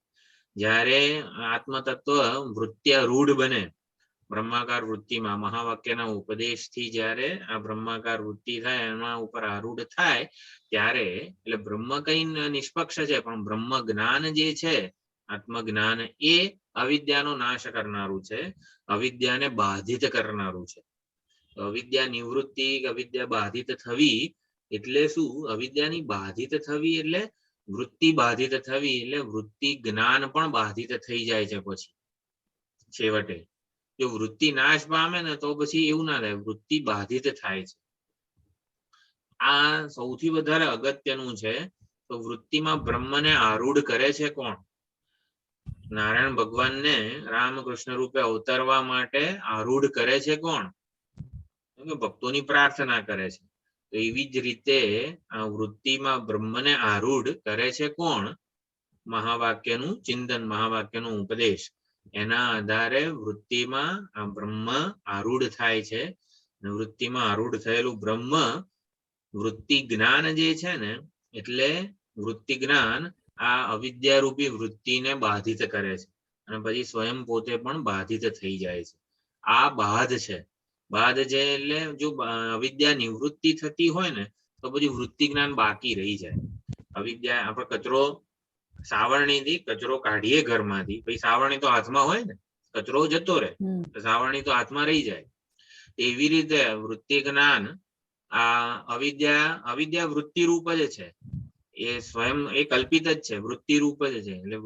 જ્યારે આત્મતત્વ વૃત્યારૂઢ બને, બ્રહ્માકાર વૃત્તિમાં મહાવાક્યના ઉપદેશથી જ્યારે આ બ્રહ્માકાર વૃત્તિ થાય, એના ઉપર આરૂઢ થાય ત્યારે, એટલે બ્રહ્મ કઈ નિષ્પક્ષ છે, પણ બ્રહ્મ જ્ઞાન જે છે, આત્મજ્ઞાન, એ અવિદ્યાનો નાશ કરનારું છે, અવિદ્યાને બાધિત કરનારું છે. અવિદ્યા નિવૃત્તિ, અવિદ્યા બાધિત થવી એટલે શું? અવિદ્યાની બાધિત થવી એટલે વૃત્તિ બાધિત થવી, એટલે વૃત્તિ જ્ઞાન પણ બાધિત થઈ જાય છે. પછી છેવટે જો વૃત્તિ નાશ પામે ને તો પછી એવું ના થાય, વૃત્તિ બાધિત થાય છે. આ સૌથી વધારે અગત્યનું છે. તો વૃત્તિમાં બ્રહ્મને આરૂઢ કરે છે કોણ? નારાયણ ભગવાનને રામકૃષ્ણ રૂપે અવતરવા માટે આરૂઢ કરે છે કોણ? ભક્તોની પ્રાર્થના કરે છે. તો એવી જ રીતે આ વૃત્તિમાં બ્રહ્મને આરૂઢ કરે છે કોણ? મહાવાક્યનું ચિંતન, મહાવાક્યનો ઉપદેશ. એના આધારે વૃત્તિમાં આ બ્રહ્મ આરૂઢ થાય છે. વૃત્તિમાં આરૂઢ થયેલું બ્રહ્મ વૃત્તિ જ્ઞાન જે છે ને, એટલે વૃત્તિ જ્ઞાન આ અવિદ્યારૂપી વૃત્તિને બાધિત કરે છે અને પછી સ્વયં પોતે પણ બાધિત થઈ જાય છે. આ બાધ છે. બાધ છે એટલે જો અવિદ્યા નિવૃત્તિ થતી હોય ને તો પછી વૃત્તિ જ્ઞાન બાકી રહી જાય. અવિદ્યા, આપણે કચરો સાવરણીથી કચરો કાઢીએ ઘરમાંથી, પછી સાવરણી તો હાથમાં હોય ને, કચરો જતો રહે, સાવરણી તો હાથમાં રહી જાય. એવી રીતે વૃત્તિ જ્ઞાન આ અવિદ્યા વૃત્તિ રૂપ જ છે. એ સ્વયં એ કલ્પિત જ છે, વૃત્તિ રૂપ જ છે. એટલે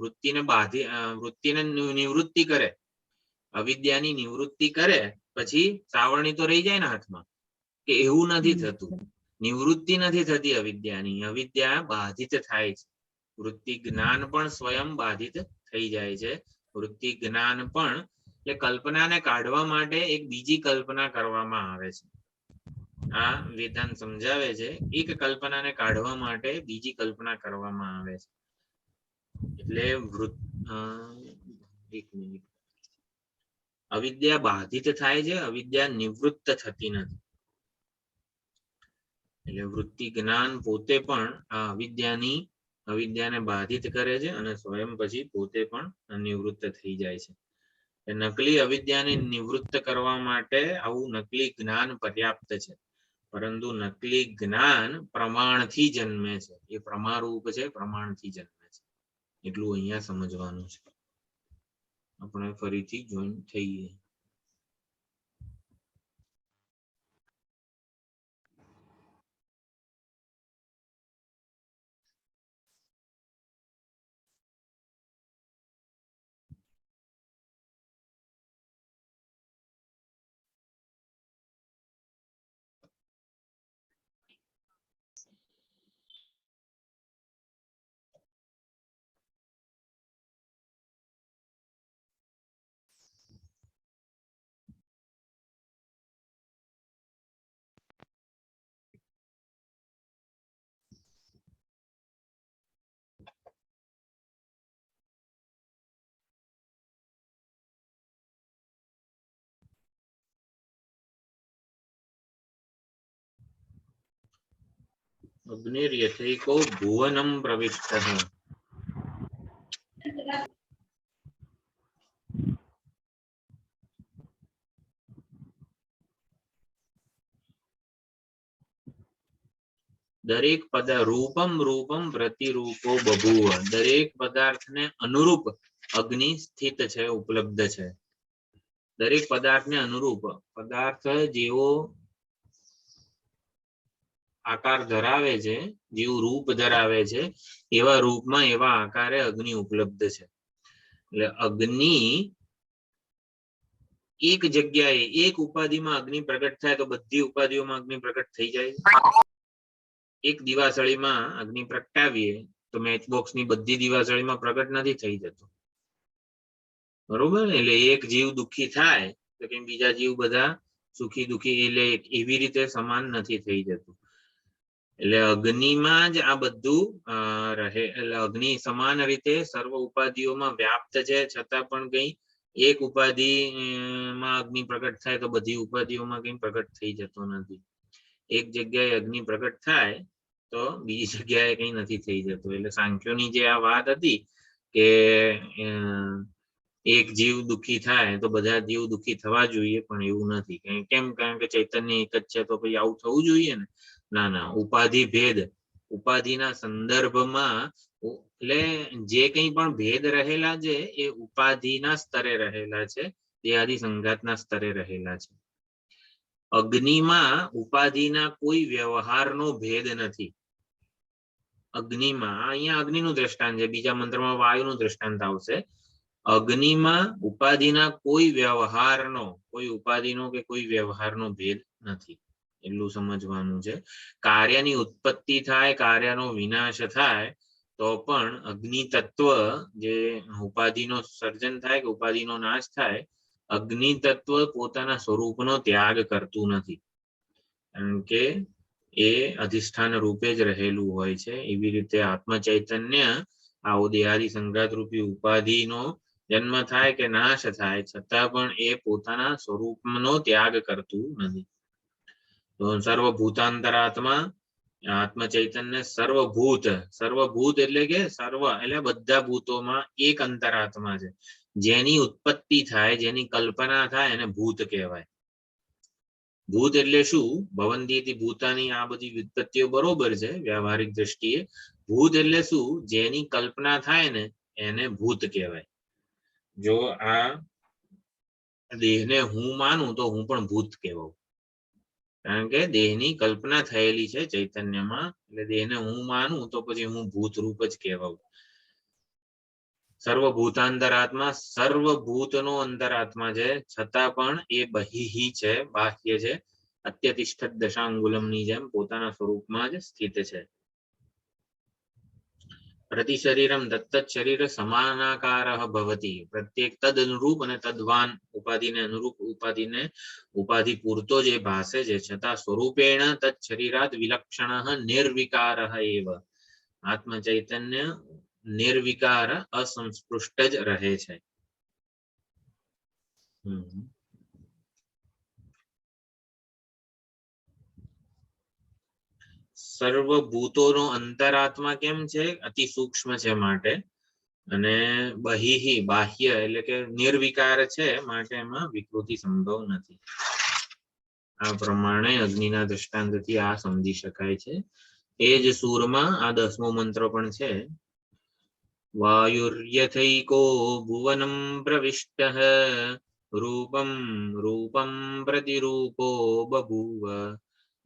વૃત્તિને નિવૃત્તિ કરે, અવિદ્યાની નિવૃત્તિ કરે, પછી સાવરણી તો રહી જાય ને હાથમાં. કે એવું નથી થતું, નિવૃત્તિ નથી થતી અવિદ્યાની, અવિદ્યા બાધિત થાય છે. વૃત્તિ જ્ઞાન પણ સ્વયં બાધિત થઈ જાય છે. વૃત્તિ જ્ઞાન પણ એટલે કલ્પનાને કાઢવા માટે એક બીજી કલ્પના કરવામાં આવે છે. આ વેદાંત સમજાવે છે એક કલ્પનાને કાઢવા માટે બીજી કલ્પના કરવામાં આવે છે. એટલે એક મિનિટ, અવિદ્યા બાધિત થાય છે, અવિદ્યા નિવૃત્ત થતી નથી. એટલે વૃત્તિ જ્ઞાન પોતે પણ આ અવિદ્યાને બાધિત કરે છે અને સ્વયં પછી પોતે પણ નિવૃત્ત થઈ જાય છે. નકલી અવિદ્યાને નિવૃત્ત કરવા માટે આવું નકલી જ્ઞાન પર્યાપ્ત છે, પરંતુ નકલી જ્ઞાન પ્રમાણથી જન્મે છે. એ પ્રમારૂપ છે, પ્રમાણથી જન્મે છે. એટલું અહીંયા સમજવાનું છે. આપણે ફરીથી જોઈન થઈએ. અગ્નિર્યથૈકો ભુવનમ પ્રવિષ્ટઃ. દરેક રૂપમ રૂપમ પ્રતિરૂપો બભૂવ. દરેક પદાર્થને અનુરૂપ અગ્નિ સ્થિત છે, ઉપલબ્ધ છે. દરેક પદાર્થને અનુરૂપ, પદાર્થ જેવો આકાર ધરાવે છે, જેવું રૂપ ધરાવે છે, એવા રૂપમાં એવા આકારે અગ્નિ ઉપલબ્ધ છે. એટલે અગ્નિ એક જગ્યાએ એક ઉપાધિમાં અગ્નિ પ્રગટ થાય તો બધી ઉપાધિઓમાં અગ્નિ પ્રગટ થઈ જાય. એક દિવાસળીમાં અગ્નિ પ્રગટાવીએ તો મેચબોક્સની બધી દિવાસળીમાં પ્રગટ નથી થઈ જતો, બરોબર. એટલે એક જીવ દુઃખી થાય તો કે બીજા જીવ બધા સુખી દુઃખી, એટલે એવી રીતે સમાન નથી થઈ જતું. એટલે અગ્નિમાં જ આ બધું રહે. એટલે અગ્નિ સમાન રીતે સર્વ ઉપાધિઓમાં વ્યાપ્ત છે, છતાં પણ કઈ એક ઉપાધિમાં અગ્નિ પ્રગટ થાય તો બધી ઉપાધિઓમાં કઈ પ્રગટ થઈ જતો નથી. એક જગ્યાએ અગ્નિ પ્રગટ થાય તો બીજી જગ્યાએ કઈ નથી થઈ જતું. એટલે સાંખ્યોની જે આ વાત હતી કે એક જીવ દુઃખી થાય તો બધા જીવ દુઃખી થવા જોઈએ, પણ એવું નથી. કેમ? કારણ કે ચૈતન્ય એક જ છે તો પછી આવું થવું જોઈએ ને? ના ના, ઉપાધિ ભેદ, ઉપાધિના સંદર્ભમાં, એટલે જે કંઈ પણ ભેદ રહેલા છે એ ઉપાધિના સ્તરે રહેલા છે, દેહાદી સંઘાતના સ્તરે રહેલા છે. અગ્નિમાં ઉપાધિના કોઈ વ્યવહારનો ભેદ નથી. અગ્નિમાં, અહીંયા અગ્નિનું દ્રષ્ટાંત છે, બીજા મંત્રમાં વાયુનું દ્રષ્ટાંત આવશે. અગ્નિમાં ઉપાધિના કોઈ વ્યવહારનો, કોઈ ઉપાધિનો કે કોઈ વ્યવહારનો ભેદ નથી. એટલું સમજવાનું છે. કાર્યની ઉત્પત્તિ થાય, કાર્યનો વિનાશ થાય તો પણ અગ્નિ તત્વ, જે ઉપાધિનો સર્જન થાય કે ઉપાધિનો નાશ થાય, અગ્નિ તત્વ પોતાના સ્વરૂપનો ત્યાગ કરતું નથી, કારણ કે એ અધિષ્ઠાન રૂપે જ રહેલું હોય છે. એવી રીતે આત્મ ચૈતન્ય આવો દેહાદી સંઘાત રૂપી ઉપાધિનો જન્મ થાય કે નાશ થાય, છતાં પણ એ પોતાના સ્વરૂપનો ત્યાગ કરતું નથી. તો સર્વભૂતાંતરાત્મા આત્મ ચૈતન્ય સર્વભૂત, સર્વભૂત એટલે કે સર્વ એટલે બધા ભૂતોમાં એક અંતરાત્મા છે. જેની ઉત્પત્તિ થાય, જેની કલ્પના થાય એને ભૂત કહેવાય. ભૂત એટલે શું? ભવંતી ભૂતાની આ બધી વ્યુત્પત્તિઓ બરોબર છે વ્યવહારિક દ્રષ્ટિએ. ભૂત એટલે શું? જેની કલ્પના થાય ને એને ભૂત કહેવાય. જો આ દેહને હું માનું તો હું પણ ભૂત કહેવાઉં, કારણ કે દેહની કલ્પના થયેલી છે ચૈતન્યમાં. એટલે દેહને હું માનું તો પછી હું ભૂત રૂપ જ કહેવાઉં. સર્વભૂતાંતરાત્મા સર્વભૂતનો અંતરાત્મા છે, છતાં પણ એ બહિ છે, બાહ્ય છે. અત્યતિષ્ઠત દશાંગુલમની જેમ પોતાના સ્વરૂપમાં જ સ્થિત છે. પ્રતિ શરીરમ દત્તત શરીર સમાનાકારઃ ભવતિ. પ્રત્યેક તદ અનુરૂપ અને તદ્વાન ઉપાધિને અનુરૂપ ઉપાધિ પૂરતો જે ભાસે છે, છતાં સ્વરૂપેણ તત્ શરીરાત વિલક્ષણઃ નિર્વિકારઃ એવ. આત્મ ચૈતન્ય નિર્વિકાર અસંસ્પૃષ્ટ જ રહે છે. સર્વભૂતોનો અંતરાત્મા કેમ છે? અતિ સૂક્ષ્મ છે માટે, અને બહિહિ બાહ્ય એટલે કે નિર્વિકાર છે માટે એમાં વિકૃતિ સંભવ નથી. આ પ્રમાણે અગ્નિના દ્રષ્ટાંતથી આ સમજી શકાય છે. એ જ સૂરમાં આ 10મો મંત્ર પણ છે. વાયુર્યથૈકો ભુવનમ પ્રવિષ્ટઃ રૂપમ રૂપમ પ્રતિરૂપો બભૂવ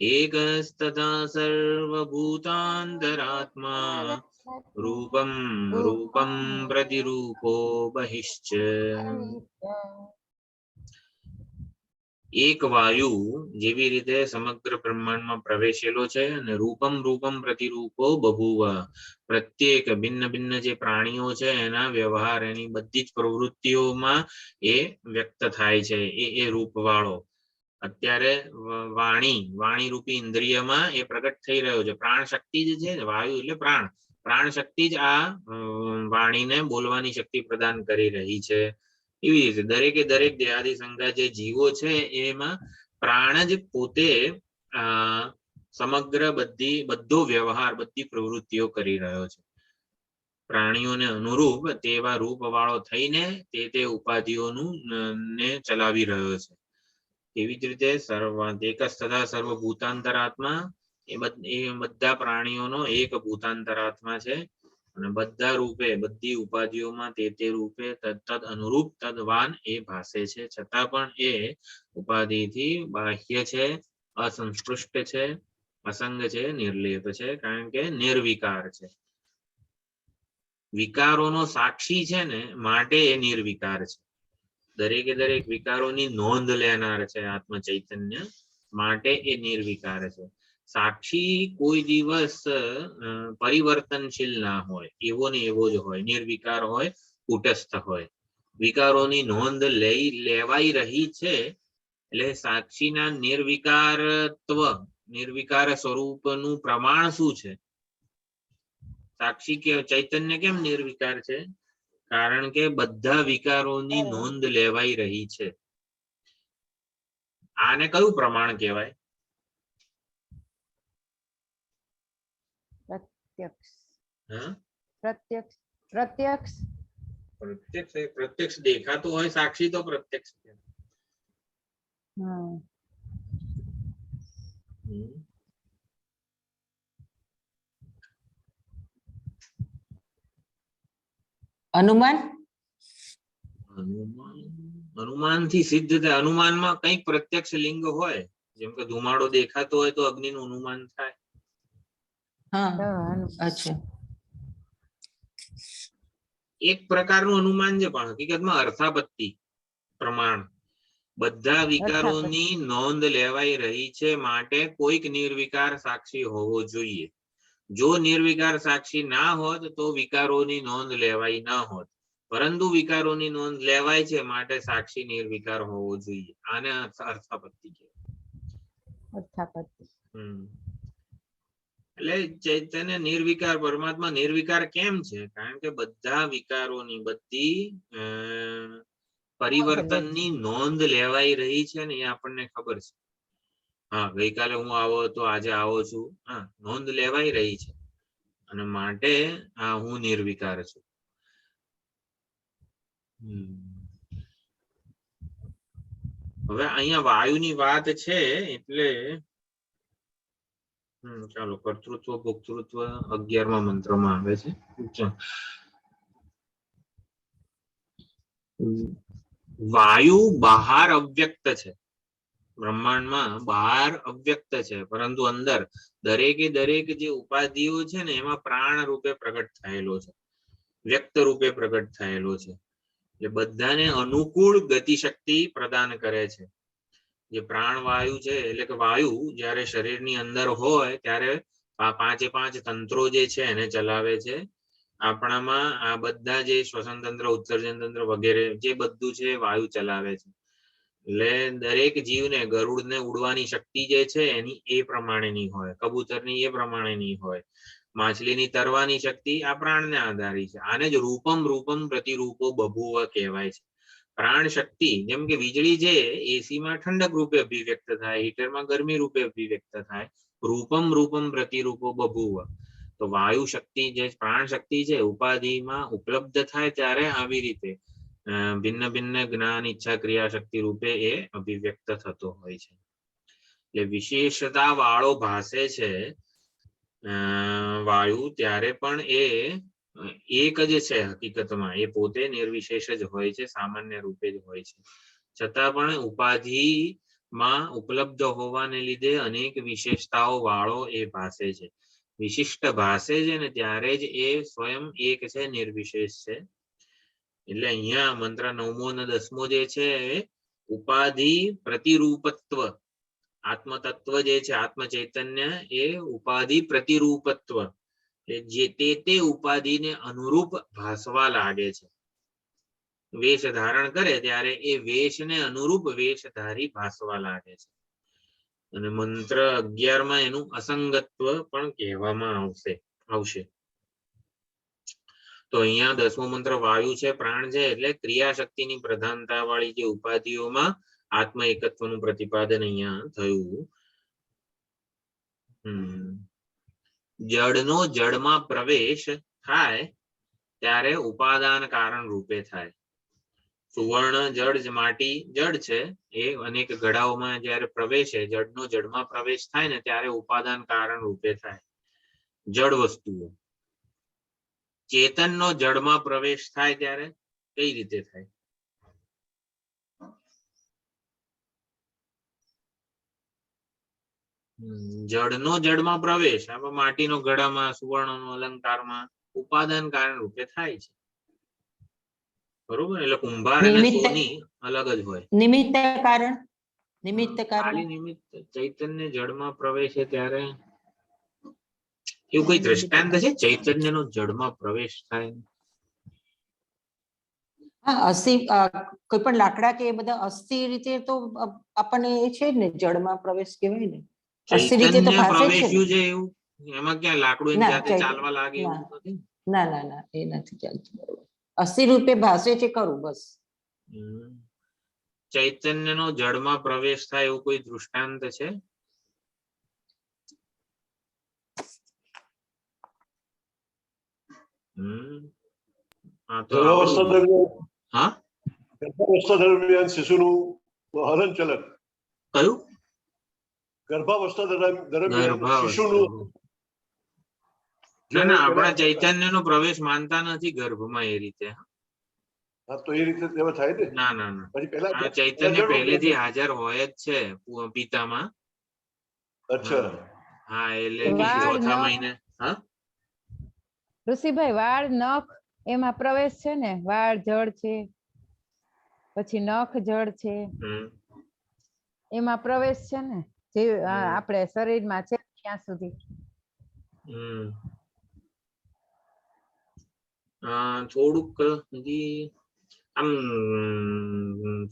એકસ્તથા સર્વભૂતાંતરાત્મા રૂપમ રૂપમ પ્રતિરૂપો બહિશ્ચ. એક વાયુ જેવી રીતે સમગ્ર બ્રહ્માંડમાં પ્રવેશેલો છે અને રૂપમ રૂપમ પ્રતિરૂપો બભૂવ. પ્રત્યેક ભિન્ન ભિન્ન જે પ્રાણીઓ છે એના વ્યવહાર, એની બધી જ પ્રવૃત્તિઓમાં એ વ્યક્ત થાય છે. એ રૂપવાળો અત્યારે વાણી રૂપી ઇન્દ્રિયમાં એ પ્રગટ થઈ રહ્યો છે. પ્રાણ શક્તિ જ છે, વાયુ એટલે પ્રાણ શક્તિ જ આ વાણીને બોલવાની શક્તિ પ્રદાન કરી રહી છે. એવી રીતે દરેકે દરેક દેહાદિ સંઘા જે જીવો છે એમાં પ્રાણ જ પોતે સમગ્ર બધો વ્યવહાર, બધી પ્રવૃત્તિઓ કરી રહ્યો છે. પ્રાણીઓને અનુરૂપ તેવા રૂપ વાળો થઈને તે ઉપાધિઓનું ને ચલાવી રહ્યો છે. એવી જ રીતે એકસ્તથા સર્વભૂતાંતરાત્મા એ બધા પ્રાણીઓનો એક ભૂતાંતરાત્મા છે, અને બધા રૂપે બધી ઉપાધિઓમાં તે રૂપે તદ અનુરૂપ તદવાન એ ભાસે છે. છતાં પણ એ ઉપાધિથી બાહ્ય છે, અસંસ્પૃષ્ટ છે, અસંગ છે, નિર્લેપ છે, કારણ કે નિર્વિકાર છે. વિકારોનો સાક્ષી છે ને માટે એ નિર્વિકાર છે. દરેકે દરેક વિકારોની નોંધ લેનાર છે આત્મ ચૈતન્ય, માટે એ નિર્વિકાર છે. સાક્ષી કોઈ દિવસ પરિવર્તનશીલ ના હોય, એવો ને એવો જ હોય, નિર્વિકાર હોય, કુટસ્થ હોય. વિકારોની નોંધ લેવાઈ રહી છે એટલે સાક્ષીના નિર્વિકાર સ્વરૂપનું પ્રમાણ શું છે? સાક્ષી ચૈતન્ય કેમ નિર્વિકાર છે? કારણ કે બધા વિકારોની નોંધ લેવાઈ રહી છે. આને કયું પ્રમાણ કહેવાય? પ્રત્યક્ષ દેખાતું હોય સાક્ષી તો પ્રત્યક્ષ. અનુમાનથી સિદ્ધ થાય. અનુમાનમાં કંઈક પ્રત્યક્ષ લિંગ હોય, જેમ કે ધુમાડો દેખાતો હોય તો અગ્નિનું અનુમાન થાય. એક પ્રકારનું અનુમાન છે, પણ હકીકતમાં અર્થાપત્તિ પ્રમાણ. બધા વિકારોની નોંધ લેવાઈ રહી છે માટે કોઈક નિર્વિકાર સાક્ષી હોવો જોઈએ. જો નિર્વિકાર સાક્ષી ના હોત તો વિકારોની નોંધ લેવાઈ ના હોત, પરંતુ વિકારોની નોંધ લેવાય છે માટે સાક્ષી નિર્વિકાર હોવો જોઈએ. આને અર્થાપત્તિ કહેવાય. એટલે ચૈતન્ય નિર્વિકાર, પરમાત્મા નિર્વિકાર કેમ છે? કારણ કે બધા વિકારોની, બધી પરિવર્તનની નોંધ લેવાઈ રહી છે ને એ આપણને ખબર છે. હા, ગઈકાલે હું આવો હતો, આજે આવો છું, હા, નોંધ લેવાઈ રહી છે, અને માટે હું નિર્વિકાર છું. હવે અહીંયા વાયુની વાત છે એટલે ચાલો, કર્તૃત્વ ભોક્તૃત્વ 11મા મંત્રમાં આવે છે. વાયુ બહાર અવ્યક્ત છે, બ્રહ્માંડમાં બહાર અવ્યક્ત છે, પરંતુ અંદર દરેકે દરેક જે ઉપાધિઓ છે ને એમાં પ્રાણ રૂપે પ્રગટ થયેલો છે, વ્યક્ત રૂપે પ્રગટ થયેલો છે. એટલે બધાને અનુકૂળ ગતિશક્તિ પ્રદાન કરે છે. જે પ્રાણવાયુ છે, એટલે કે વાયુ જ્યારે શરીરની અંદર હોય ત્યારે પાંચે પાંચ તંત્રો જે છે એને ચલાવે છે, આપણામાં આ બધા જે શ્વસન તંત્ર, ઉત્સર્જન તંત્ર વગેરે જે બધું છે વાયુ ચલાવે છે. એટલે દરેક જીવને ગરુડને ઉડવાની શક્તિ જે છે એની એ પ્રમાણેની હોય, કબૂતરની એ પ્રમાણેની હોય, માછલીની તરવાની શક્તિ આ પ્રાણને આધારી છે. આને જ રૂપમ રૂપમ પ્રતિરૂપો બભુવ કહેવાય છે. પ્રાણ શક્તિ જેમ કે વીજળી છે એસી માં ઠંડક રૂપે અભિવ્યક્ત થાય, હીટરમાં ગરમી રૂપે અભિવ્યક્ત થાય. રૂપમ રૂપમ પ્રતિરૂપો બભુવ. તો વાયુ શક્તિ જે પ્રાણ શક્તિ છે ઉપાધિમાં ઉપલબ્ધ થાય ત્યારે આવી રીતે ભિન્ન ભિન્ન જ્ઞાન, ઈચ્છા, ક્રિયા શક્તિ રૂપે એ અભિવ્યક્ત થતો હોય છે. એટલે વિશેષતા વાળો ભાસે છે વાયુ, ત્યારે પણ એ એક જ છે હકીકતમાં, એ પોતે નિર્વિશેષ જ હોય છે, સામાન્ય રૂપે જ હોય છે. છતાં પણ ઉપાધિમાં ઉપલબ્ધ હોવાને લીધે અનેક વિશેષતાઓ વાળો એ ભાસે છે. વિશિષ્ટ ભાસે છે ને ત્યારે જ એ સ્વયં એક છે, નિર્વિશેષ છે. એટલે અહીંયા મંત્ર 9મો અને 10મો જે છે ઉપાધિ પ્રતિરૂપત્વ, આત્મતત્વ જે છે આત્મ ચૈતન્ય એ ઉપાધિ પ્રતિરૂપત્વ, જે તે ઉપાધિને અનુરૂપ ભાસવા લાગે છે. વેશ ધારણ કરે ત્યારે એ વેશને અનુરૂપ વેશધારી ભાસવા લાગે છે. અને મંત્ર 11માં એનું અસંગત્વ પણ કહેવામાં આવશે. તો અહીંયા 10મો મંત્ર વાયુ છે, પ્રાણ છે, એટલે ક્રિયાશક્તિની પ્રધાનતા વાળી જે ઉપાધિઓમાં આત્મ એકત્વનું પ્રતિપાદન અહીંયા થયું. જડનો જડમાં પ્રવેશ થાય ત્યારે ઉપાદાન કારણ રૂપે થાય. સુવર્ણ જળ, માટી જળ છે, એ અનેક ઘડાઓમાં જયારે પ્રવેશે, જડનો જડમાં પ્રવેશ થાય ને ત્યારે ઉપાદાન કારણ રૂપે થાય જડ વસ્તુઓ. ચેતનનો જડમાં પ્રવેશ થાય ત્યારે કઈ રીતે થાય? જડનો જડમાં પ્રવેશ આપણે માટીનો ઘડામાં, સુવર્ણનો અલંકારમાં ઉપાદાન કારણ રૂપે થાય છે. બરોબર? એટલે કુંભાર અને સોની અલગ જ હોય. નિમિત્ત કારણ, નિમિત્ત કારણ ખાલી નિમિત્ત ચૈતન્ય જડમાં પ્રવેશે ત્યારે એવું કોઈ દ્રષ્ટાંત છે ચૈતન્યનો જડમાં પ્રવેશ થાય? હા, અસ્થિ કોઈ પણ લાકડા કે એ બધા અસ્થિ રીતે તો આપણને એ છે જ ને, જળમાં પ્રવેશ કહેવાય ને, અસ્થિ રીતે તો ભાસે છે પ્રવેશ્યું છે એવું? એમાં ક્યાં લાકડું એની જાતે ચાલવા લાગે એવું નથી? ના ના ના, એ નથી ચાલતું. બરોબર, અસ્થિ રૂપે ભાસે છે ખરું, બસ. ચૈતન્યનો જડમાં પ્રવેશ થાય એવું કોઈ દૃષ્ટાંત છે? ગર્ભાવસ્થા દરમિયાન શિશુનું હલનચલન. કયું? ગર્ભાવસ્થા દરમિયાન શિશુનું. ના, આપણા ચૈતન્યનો પ્રવેશ માનતા નથી ગર્ભમાં એ રીતે. હા, તો એ રીતે થાય ને. ના ના ના, પછી પહેલા ચૈતન્ય પહેલેથી હાજર હોય જ છે પિતામાં. અચ્છા. હા, એટલે ચોથા મહિને. હા ઋષિભાઈ, વાળ, નખ એમાં પ્રવેશ છે ને, વાળ જળ છે, પછી નખ જળ છે, એમાં પ્રવેશ છે ને, જે આપણે શરીરમાં છે ત્યાં સુધી. થોડુંક હજી આમ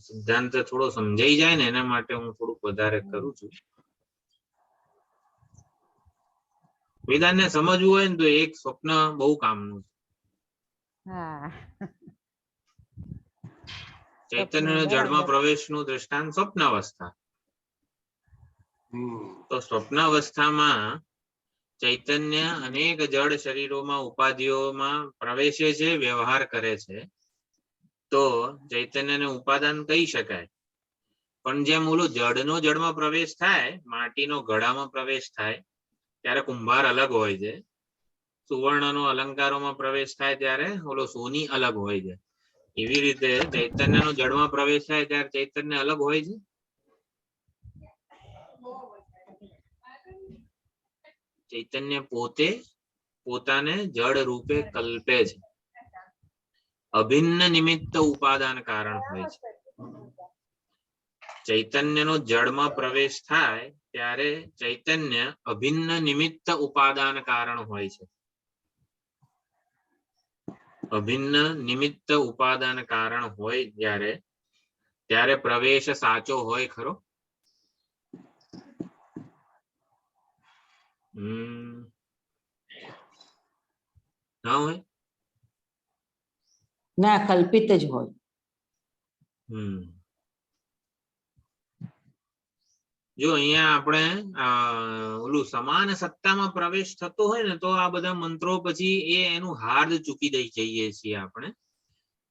સિદ્ધાંત થોડો સમજાઈ જાય ને એના માટે હું થોડુંક વધારે કરું છું. વિધાનને સમજવું હોય ને તો એક સ્વપ્ન બહુ કામનું છે. ચૈતન્ય જળમાં પ્રવેશનું દ્રષ્ટાંત સ્વપ્નાવસ્થા. તો સ્વપ્નાવસ્થામાં ચૈતન્ય અનેક જળ શરીરોમાં, ઉપાધિઓમાં પ્રવેશે છે, વ્યવહાર કરે છે, તો ચૈતન્યને ઉપાદાન કહી શકાય. પણ જેમ ઓલું જળનો જળમાં પ્રવેશ થાય, માટીનો ઘડામાં પ્રવેશ થાય ત્યારે કુંભાર અલગ હોય છે, સુવર્ણનો અલંકારોમાં પ્રવેશ થાય ત્યારે ઓલો સોની અલગ હોય છે. એવી રીતે ચૈતન્યનો જળમાં પ્રવેશ થાય ત્યારે ચૈતન્ય અલગ હોય છે. ચૈતન્ય પોતે પોતાને જળ રૂપે કલ્પે છે. અભિન્ન નિમિત્ત ઉપાદાન કારણ હોય છે. ચૈતન્યનો જળમાં પ્રવેશ થાય ત્યારે ચૈતન્ય અભિન્ન નિમિત્ત ઉપાદાન કારણ હોય છે. અભિન્ન નિમિત્ત ઉપાદાન કારણ હોય ત્યારે પ્રવેશ સાચો હોય ખરો? ના હોય. ના, કલ્પિત જ હોય. જો અહીંયા આપણે ઓલું સમાન સત્તામાં પ્રવેશ થતો હોય ને તો આ બધા મંત્રો પછી એનું હાર્દ ચૂકી દઈ જઈએ છીએ આપણે.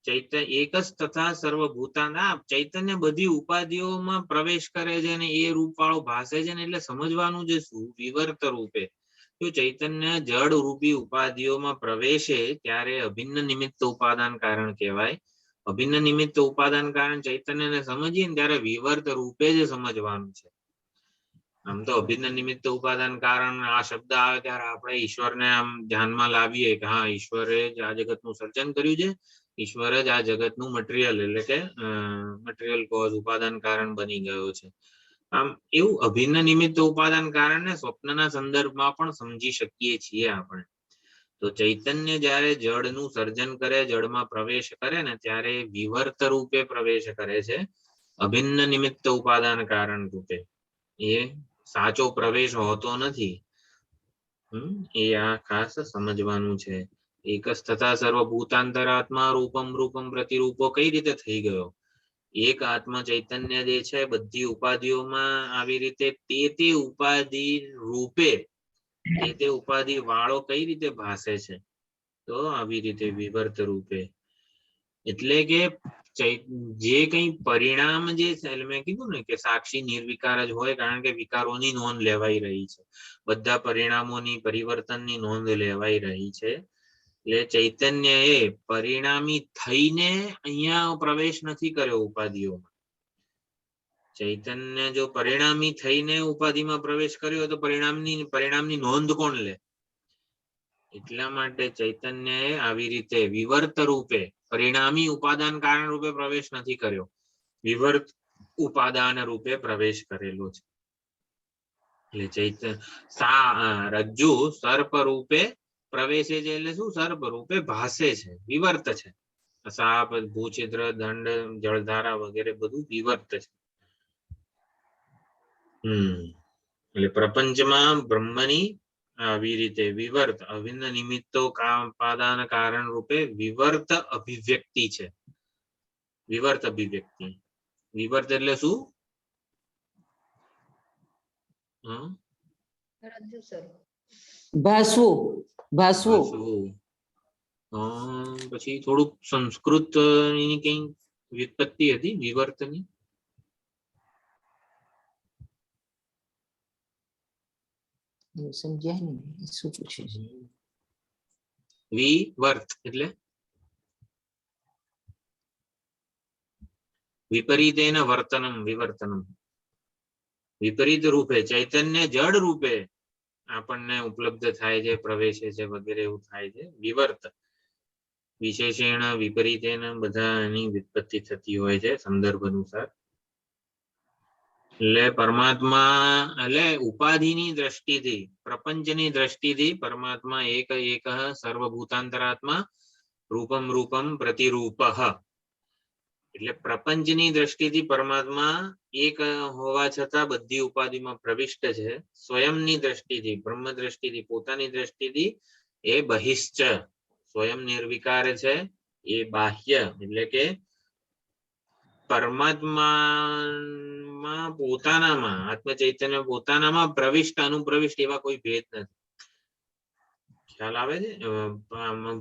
ચૈતન્ય એક જ તથા સર્વભૂતાના ચૈતન્ય બધી ઉપાધિઓમાં પ્રવેશ કરે છે ને એ રૂપ વાળો ભાસે છે ને એટલે સમજવાનું છે શું? વિવર્ત રૂપે. જો ચૈતન્ય જડ રૂપી ઉપાધિઓમાં પ્રવેશે ત્યારે અભિન્ન નિમિત્ત ઉપાદાન કારણ કહેવાય. અભિન્ન નિમિત્ત ઉપાદાન કારણ ચૈતન્યને સમજીએ ને ત્યારે વિવર્ત રૂપે જ સમજવાનું છે. આમ તો અભિન્ન નિમિત્ત ઉપાદાન કારણ આ શબ્દ આવે ત્યારે આપણે ઈશ્વરને આમ ધ્યાનમાં લાવીએ કે હા, ઈશ્વરે જ આ જગતનું સર્જન કર્યું છે, ઈશ્વર જ આ જગતનું મટીરિયલ એટલે કે મટીરિયલ કોઝ ઉપાદાન કારણ બની ગયો છે. આમ એવું અભિન્ન નિમિત્ત ઉપાદાન કારણને સ્વપ્નના સંદર્ભમાં પણ સમજી શકીએ છીએ આપણે. તો ચૈતન્ય જ્યારે જળનું સર્જન કરે, જળમાં પ્રવેશ કરે ને ત્યારે વિવર્ત રૂપે પ્રવેશ કરે છે, અભિન્ન નિમિત્ત ઉપાદાન કારણ રૂપે. એ સાચો પ્રવેશ હોતો નથી. એ આ ખાસ સમજવાનું છે. એક જ તથા સર્વભૂતાંતરાત્મા રૂપમ રૂપમ પ્રતિરૂપો કઈ રીતે થઈ ગયો? એક આત્મા ચૈતન્ય જે છે બધી ઉપાધિઓમાં આવી રીતે તે ઉપાધિ રૂપે તે ઉપાધિ વાળો કઈ રીતે ભાસે છે? તો આવી રીતે વિવર્ત રૂપે. એટલે કે જે કઈ પરિણામ જે છે મેં કીધું ને કે સાક્ષી નિર્વિકાર જ હોય, કારણ કે વિકારોની નોંધ લેવાઈ રહી છે, બધા પરિણામોની પરિવર્તનની નોંધ લેવાઈ રહી છે. એટલે ચૈતન્ય એ પરિણામી થઈને અહીંયા પ્રવેશ નથી કર્યો ઉપાધિઓમાં. ચૈતન્ય જો પરિણામી થઈને ઉપાધિમાં પ્રવેશ કર્યો તો પરિણામની નોંધ કોણ લે? એટલા માટે ચૈતન્ય એ આવી રીતે વિવર્ત રૂપે પરિણામી ઉપાદાન કારણ રૂપે પ્રવેશ નથી કર્યો, વિવર્ત ઉપાદાન રૂપે પ્રવેશ કરેલો છે. એટલે ચૈતન્ય રજ્જુ સર્પ રૂપે પ્રવેશે છે એટલે શું? સર્પ રૂપે ભાસે છે, વિવર્ત છે. સાપ, ભૂછિદ્ર, દંડ, જળધારા વગેરે બધું વિવર્ત છે. એટલે પ્રપંચમાં બ્રહ્મની આવી રીતે વિવર્ત અભિન્ન નિમિત્તો ઉપાદાન કારણ રૂપે વિવર્ત અભિવ્યક્તિ છે. વિવર્ત અભિવ્યક્તિ. વિવર્ત એટલે શું? ભાસવું. પછી થોડુંક સંસ્કૃત ની કઈ વ્યુત્પત્તિ હતી વિવર્તની. સમજ્યા ને શું પૂછે છે? વિવર્ત એટલે વિપરીતેન વર્તનમ વિવર્તનમ. વિપરીત રૂપે ચૈતન્ય જડ રૂપે આપણને ઉપલબ્ધ થાય છે, પ્રવેશે છે વગેરે એવું થાય છે. વિવર્ત વિશેષણ વિપરીતેન બધા એની વ્યુત્પત્તિ થતી હોય છે સંદર્ભ અનુસાર. એટલે પરમાત્મા એટલે ઉપાધિની દ્રષ્ટિથી, પ્રપંચની દ્રષ્ટિથી પરમાત્મા એક સર્વભૂતાંતરાત્મા રૂપમ રૂપમ પ્રતિરૂપ. એટલે પ્રપંચની દ્રષ્ટિથી પરમાત્મા એક હોવા છતાં બધી ઉપાધિમાં પ્રવિષ્ટ છે. સ્વયંની દ્રષ્ટિથી, બ્રહ્મ દ્રષ્ટિથી, પોતાની દ્રષ્ટિથી એ બહિશ્ચ, સ્વયં નિર્વિકાર છે, એ બાહ્ય એટલે કે પરમાત્મામાં પોતાનામાં આત્મ ચૈતન્ય પોતાનામાં પ્રવિષ્ટ અનુપ્રવિષ્ટ એવા કોઈ ભેદ નથી. ખ્યાલ આવે છે?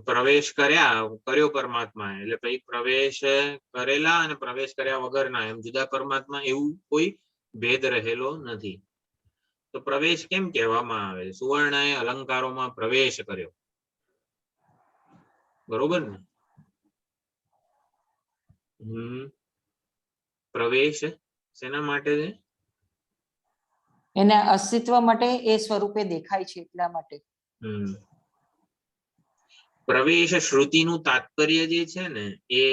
પ્રવેશ કર્યો પરમાત્મા એટલે પછી પ્રવેશ કરેલા અને પ્રવેશ કર્યા વગરના એમ જુદા પરમાત્મા એવું કોઈ ભેદ રહેલો નથી. તો પ્રવેશ કેમ કહેવામાં આવે? સુવર્ણ એ અલંકારોમાં પ્રવેશ કર્યો, બરોબર ને? પ્રવેશ શેના માટે છે? એના અસ્તિત્વ માટે, એ સ્વરૂપે દેખાય છે એટલા માટે. પ્રવેશ શ્રુતિનું તાત્પર્ય જે છે ને એ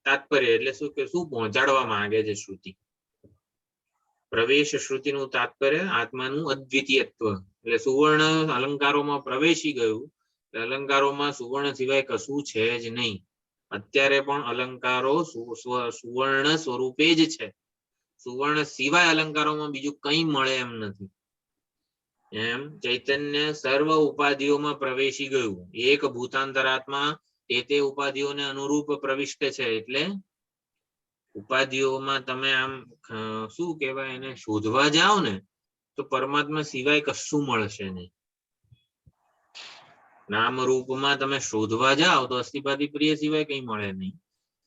તાત્પર્ય એટલે શું કે શું પહોંચાડવા માંગે છે શ્રુતિ? પ્રવેશ શ્રુતિનું તાત્પર્ય આત્માનું અદ્વિતીયત્વ એટલે સુવર્ણ અલંકારોમાં પ્રવેશી ગયું અલંકારોમાં સુવર્ણ સિવાય કશું છે જ નહીં. અત્યારે પણ અલંકારો સુવર્ણ સ્વરૂપે જ છે. સુવર્ણ સિવાય અલંકારોમાં બીજું કંઈ મળે એમ નથી. એમ ચૈતન્ય સર્વ ઉપાધિઓમાં પ્રવેશી ગયું. એક ભૂતાંતરાત્મા તે ઉપાધિઓને અનુરૂપ પ્રવિષ્ટ છે. એટલે ઉપાધિઓમાં તમે આમ શું કહેવાય એને શોધવા જાઓ ને તો પરમાત્મા સિવાય કશું મળશે નહીં. નામ રૂપમાં તમે શોધવા જાઓ તો અસ્થિપાદી પ્રિય સિવાય કઈ મળે નહીં.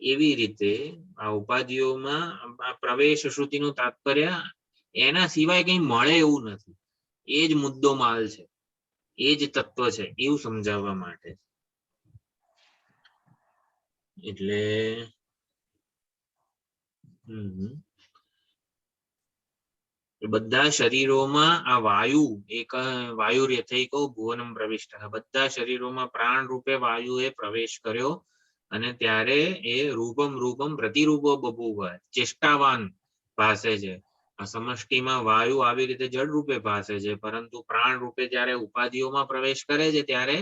એવી રીતે આ ઉપાધિઓમાં આ પ્રવેશ શ્રુતિનું તાત્પર્ય એના સિવાય કઈ મળે એવું નથી. એ જ મુદ્દો માલ છે, એ જ તત્વ છે એવું સમજાવવા માટે. એટલે બધા શરીરોમાં આ વાયુ એક વાયુ રેથૈકો ભુવનમ પ્રવિષ્ટ, બધા શરીરોમાં પ્રાણ રૂપે વાયુએ પ્રવેશ કર્યો અને ત્યારે એ રૂપમ પ્રતિરૂપો બભૂવ ચેષ્ટાવાન ભાસે છે. આ સમષ્ટિમાં વાયુ આવી રીતે જળ રૂપે ભાસે છે, પરંતુ પ્રાણ રૂપે જયારે ઉપાધિઓમાં પ્રવેશ કરે છે ત્યારે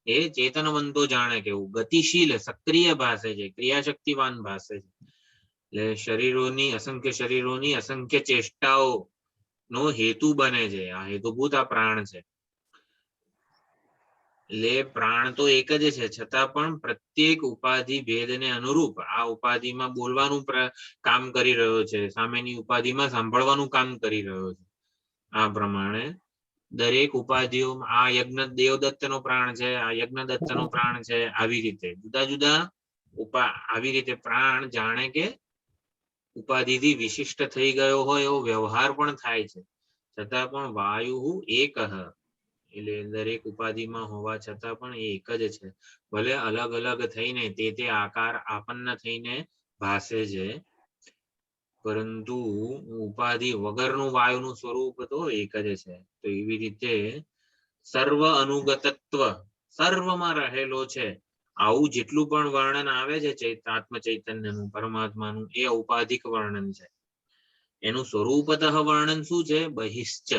એ ચેતનવંતો જાણે કેવું ગતિશીલ સક્રિય ભાસે છે, ક્રિયાશક્તિવાન ભાસે છે. એટલે શરીરોની અસંખ્ય ચેષ્ટાઓ નો હેતુ બને છે. આ હેતુભૂત આ પ્રાણ છે. એટલે પ્રાણ તો એક જ છે, છતાં પણ પ્રત્યેક ઉપાધિ ભેદને અનુરૂપ આ ઉપાધિમાં બોલવાનું કામ કરી રહ્યો છે, સામેની ઉપાધિમાં સાંભળવાનું કામ કરી રહ્યો છે. આ પ્રમાણે દરેક ઉપાધિઓમાં આ યજ્ઞ દેવદત્તનો પ્રાણ છે, આ યજ્ઞદત્તનો પ્રાણ છે. આવી રીતે જુદા જુદા આવી રીતે પ્રાણ જાણે કે ઉપાધિથી વિશિષ્ટ થઈ ગયો હોય એવો વ્યવહાર પણ થાય છે. છતાં પણ વાયુ એક એટલે દરેક ઉપાધિમાં હોવા છતાં પણ એ એક જ છે. ભલે અલગ અલગ થઈને તે આકાર આપન્ન થઈને ભાસે છે, પરંતુ ઉપાધિ વગરનું વાયુનું સ્વરૂપ તો એક જ છે. તો એવી રીતે સર્વ અનુગતત્વ સર્વમાં રહેલો છે. આવું જેટલું પણ વર્ણન આવે છે આત્મ ચૈતન્યનું પરમાત્માનું એ ઔપાધિક વર્ણન છે. એનું સ્વરૂપતઃ વર્ણન શું છે? બહિશ્ચ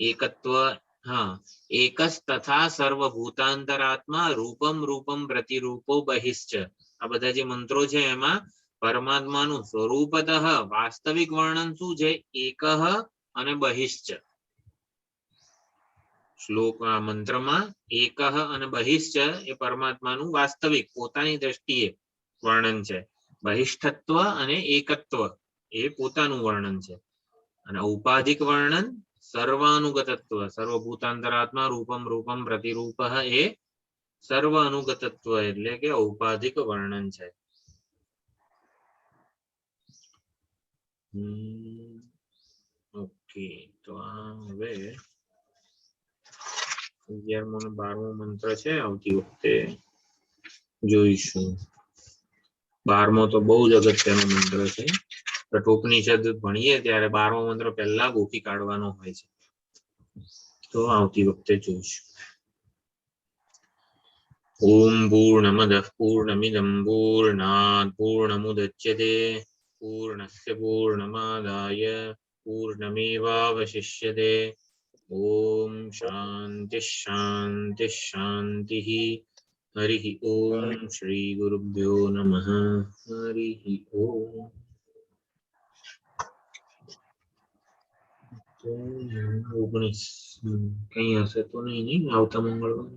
એકત્વ. એકસ તથા સર્વભૂતાંતરાત્મા રૂપમ પ્રતિરૂપો બહિશ્ચ. આ બધા જે મંત્રો છે એમાં પરમાત્માનું સ્વરૂપતઃ વાસ્તવિક વર્ણન શું છે? એકહ અને બહિશ્ચ. શ્લોક મંત્રમાં એકહ અને બહિશ્ચ એ પરમાત્માનું વાસ્તવિક પોતાની દ્રષ્ટિએ વર્ણન છે. બહિષ્ઠત્વ અને એકત્વ એ પોતાનું વર્ણન છે. અને ઔપાધિક વર્ણન સર્વાનુગતત્વ સર્વભૂતાંતરાત્મા રૂપમ પ્રતિરૂપ એ સર્વ અનુગતત્વ એટલે કે ઔપાધિક વર્ણન છે. ઓકે, તો આ હવે 11મો અને 12મો મંત્ર છે, આવતી વખતે જોઈશું. 12મો તો બહુ જ અગત્યનો મંત્ર છે. કઠોપનિષદ ભણીએ ત્યારે 12મો મંત્ર પહેલા ગોખી કાઢવાનો હોય છે, તો આવતી વખતે જોઈશું. ઓમ પૂર્ણમદઃ પૂર્ણમિદં પૂર્ણાત પૂર્ણમુદચ્યતે પૂર્ણસ્ય પૂર્ણમાદાય પૂર્ણમેવાવશિષ્યતે. ઓમ શાંતિ શાંતિ શાંતિ. હરિ ઓમ શ્રી ગુરુભ્યો નમઃ. હરિ ઓમ. તો 19 કઈ હશે તો નહીં આવતા મંગળવાર.